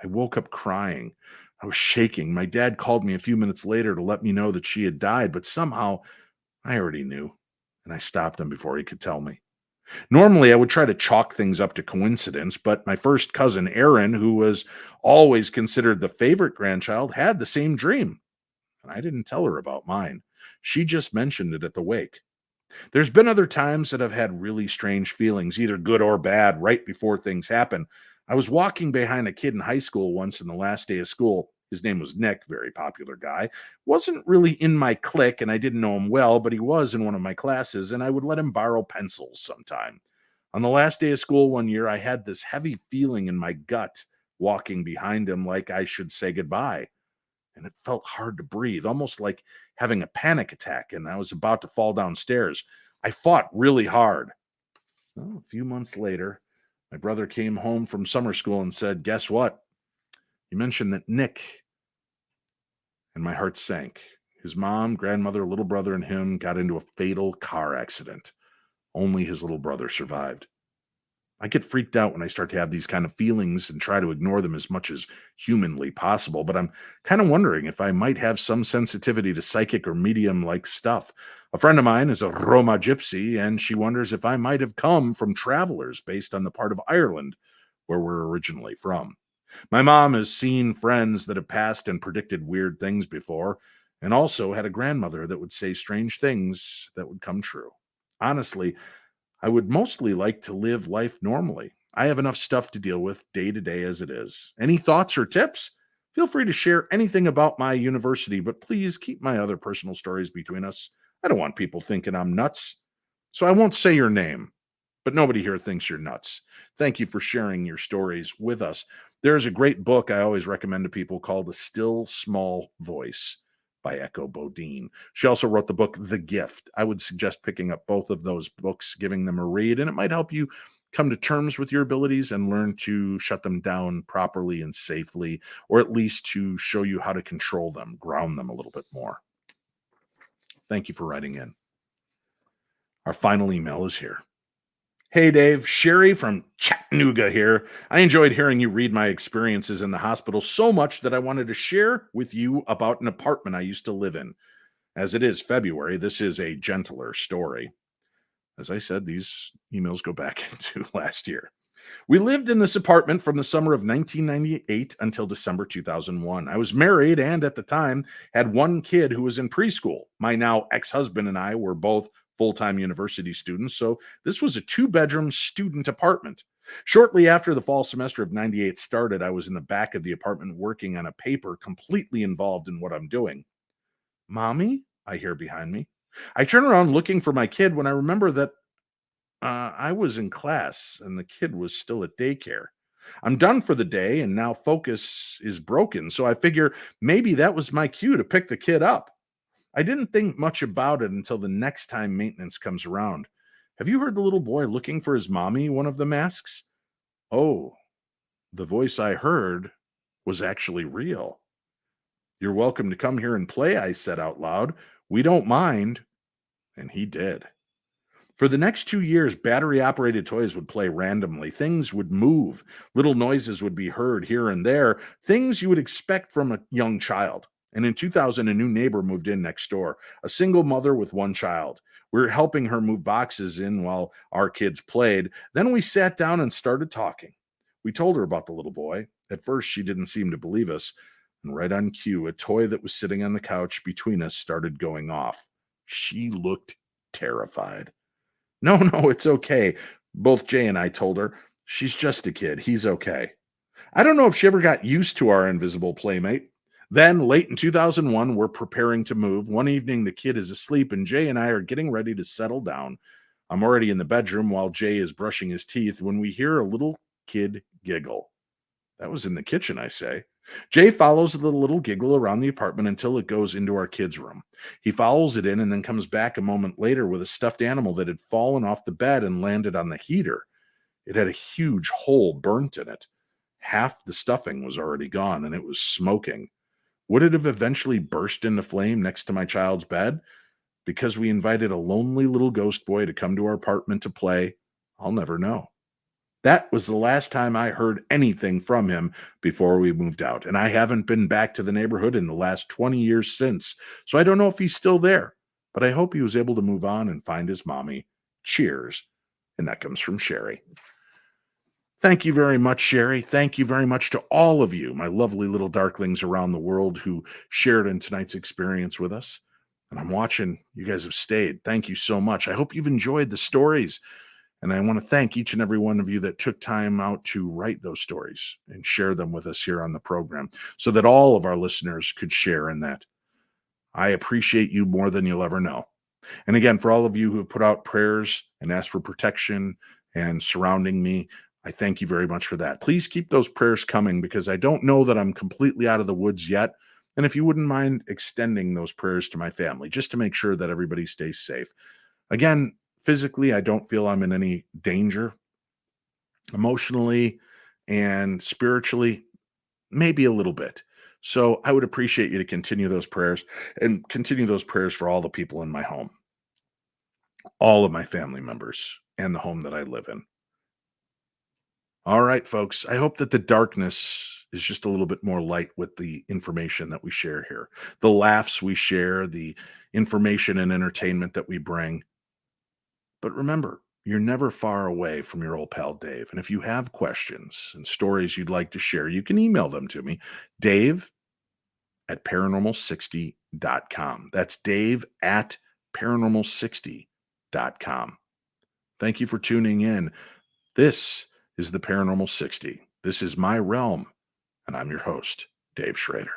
I woke up crying. I was shaking. My dad called me a few minutes later to let me know that she had died, but somehow I already knew, and I stopped him before he could tell me. Normally, I would try to chalk things up to coincidence, but my first cousin, Erin, who was always considered the favorite grandchild, had the same dream, and I didn't tell her about mine. She just mentioned it at the wake. There's been other times that I've had really strange feelings, either good or bad, right before things happen. I was walking behind a kid in high school once in the last day of school. His name was Nick, very popular guy. Wasn't really in my clique, and I didn't know him well, but he was in one of my classes, and I would let him borrow pencils sometime. On the last day of school one year, I had this heavy feeling in my gut walking behind him like I should say goodbye. And it felt hard to breathe, almost like having a panic attack, and I was about to fall downstairs. I fought really hard. Well, a few months later, my brother came home from summer school and said, "Guess what? You mentioned that Nick," and my heart sank. His mom, grandmother, little brother, and him got into a fatal car accident. Only his little brother survived. I get freaked out when I start to have these kind of feelings and try to ignore them as much as humanly possible, but I'm kind of wondering if I might have some sensitivity to psychic or medium-like stuff. A friend of mine is a Roma gypsy, and she wonders if I might have come from travelers based on the part of Ireland where we're originally from. My mom has seen friends that have passed and predicted weird things before, and also had a grandmother that would say strange things that would come true. Honestly, I would mostly like to live life normally. I have enough stuff to deal with day to day as it is. Any thoughts or tips? Feel free to share anything about my university, but please keep my other personal stories between us. I don't want people thinking I'm nuts. So I won't say your name, but nobody here thinks you're nuts. Thank you for sharing your stories with us. There's a great book I always recommend to people called The Still Small Voice by Echo Bodine. She also wrote the book The Gift. I would suggest picking up both of those books, giving them a read, and it might help you come to terms with your abilities and learn to shut them down properly and safely, or at least to show you how to control them, ground them a little bit more. Thank you for writing in. Our final email is here. Hey, Dave. Sherry from Chattanooga here. I enjoyed hearing you read my experiences in the hospital so much that I wanted to share with you about an apartment I used to live in. As it is February, this is a gentler story. As I said, these emails go back into last year. We lived in this apartment from the summer of 1998 until December 2001. I was married and at the time had one kid who was in preschool. My now ex-husband and I were both full-time university students, so this was a 2-bedroom student apartment. Shortly after the fall semester of 98 started, I was in the back of the apartment working on a paper, completely involved in what I'm doing. Mommy? I hear behind me. I turn around looking for my kid when I remember that I was in class and the kid was still at daycare. I'm done for the day and now focus is broken, so I figure maybe that was my cue to pick the kid up. I didn't think much about it until the next time maintenance comes around. Have you heard the little boy looking for his mommy? One of them asks. Oh, the voice I heard was actually real. You're welcome to come here and play, I said out loud. We don't mind. And he did. For the next 2 years, battery-operated toys would play randomly. Things would move. Little noises would be heard here and there. Things you would expect from a young child. And in 2000, a new neighbor moved in next door, a single mother with one child. We were helping her move boxes in while our kids played. Then we sat down and started talking. We told her about the little boy. At first, she didn't seem to believe us. And right on cue, a toy that was sitting on the couch between us started going off. She looked terrified. No, it's okay. Both Jay and I told her. She's just a kid. He's okay. I don't know if she ever got used to our invisible playmate. Then, late in 2001, we're preparing to move. One evening, the kid is asleep, and Jay and I are getting ready to settle down. I'm already in the bedroom while Jay is brushing his teeth when we hear a little kid giggle. That was in the kitchen, I say. Jay follows the little giggle around the apartment until it goes into our kids' room. He follows it in and then comes back a moment later with a stuffed animal that had fallen off the bed and landed on the heater. It had a huge hole burnt in it. Half the stuffing was already gone, and it was smoking. Would it have eventually burst into flame next to my child's bed? Because we invited a lonely little ghost boy to come to our apartment to play? I'll never know. That was the last time I heard anything from him before we moved out, and I haven't been back to the neighborhood in the last 20 years since, so I don't know if he's still there, but I hope he was able to move on and find his mommy. Cheers. And that comes from Sherry. Thank you very much, Sherry. Thank you very much to all of you, my lovely little darklings around the world who shared in tonight's experience with us. And I'm watching. You guys have stayed. Thank you so much. I hope you've enjoyed the stories. And I want to thank each and every one of you that took time out to write those stories and share them with us here on the program so that all of our listeners could share in that. I appreciate you more than you'll ever know. And again, for all of you who have put out prayers and asked for protection and surrounding me, I thank you very much for that. Please keep those prayers coming because I don't know that I'm completely out of the woods yet. And if you wouldn't mind extending those prayers to my family, just to make sure that everybody stays safe. Again, physically, I don't feel I'm in any danger. Emotionally and spiritually, maybe a little bit. So I would appreciate you to continue those prayers and continue those prayers for all the people in my home, all of my family members, and the home that I live in. All right, folks, I hope that the darkness is just a little bit more light with the information that we share here, the laughs we share, the information and entertainment that we bring. But remember, you're never far away from your old pal Dave. And if you have questions and stories you'd like to share, you can email them to me, dave@paranormal60.com. That's dave@paranormal60.com. Thank you for tuning in. This is the Paranormal 60. This is my realm, and I'm your host, Dave Schrader.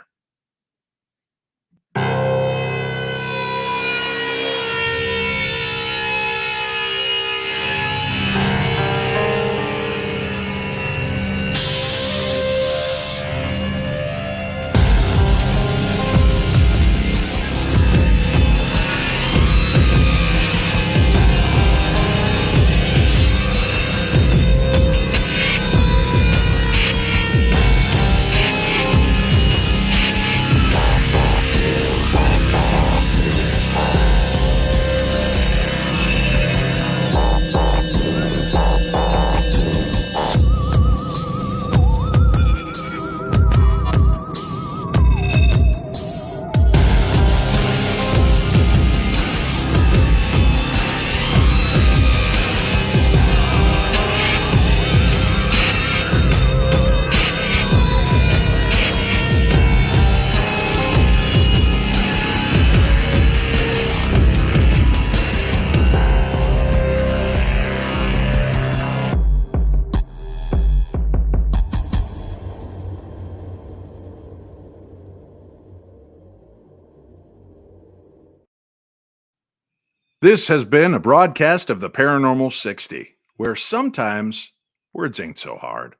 This has been a broadcast of the Paranormal 60, where sometimes words ain't so hard.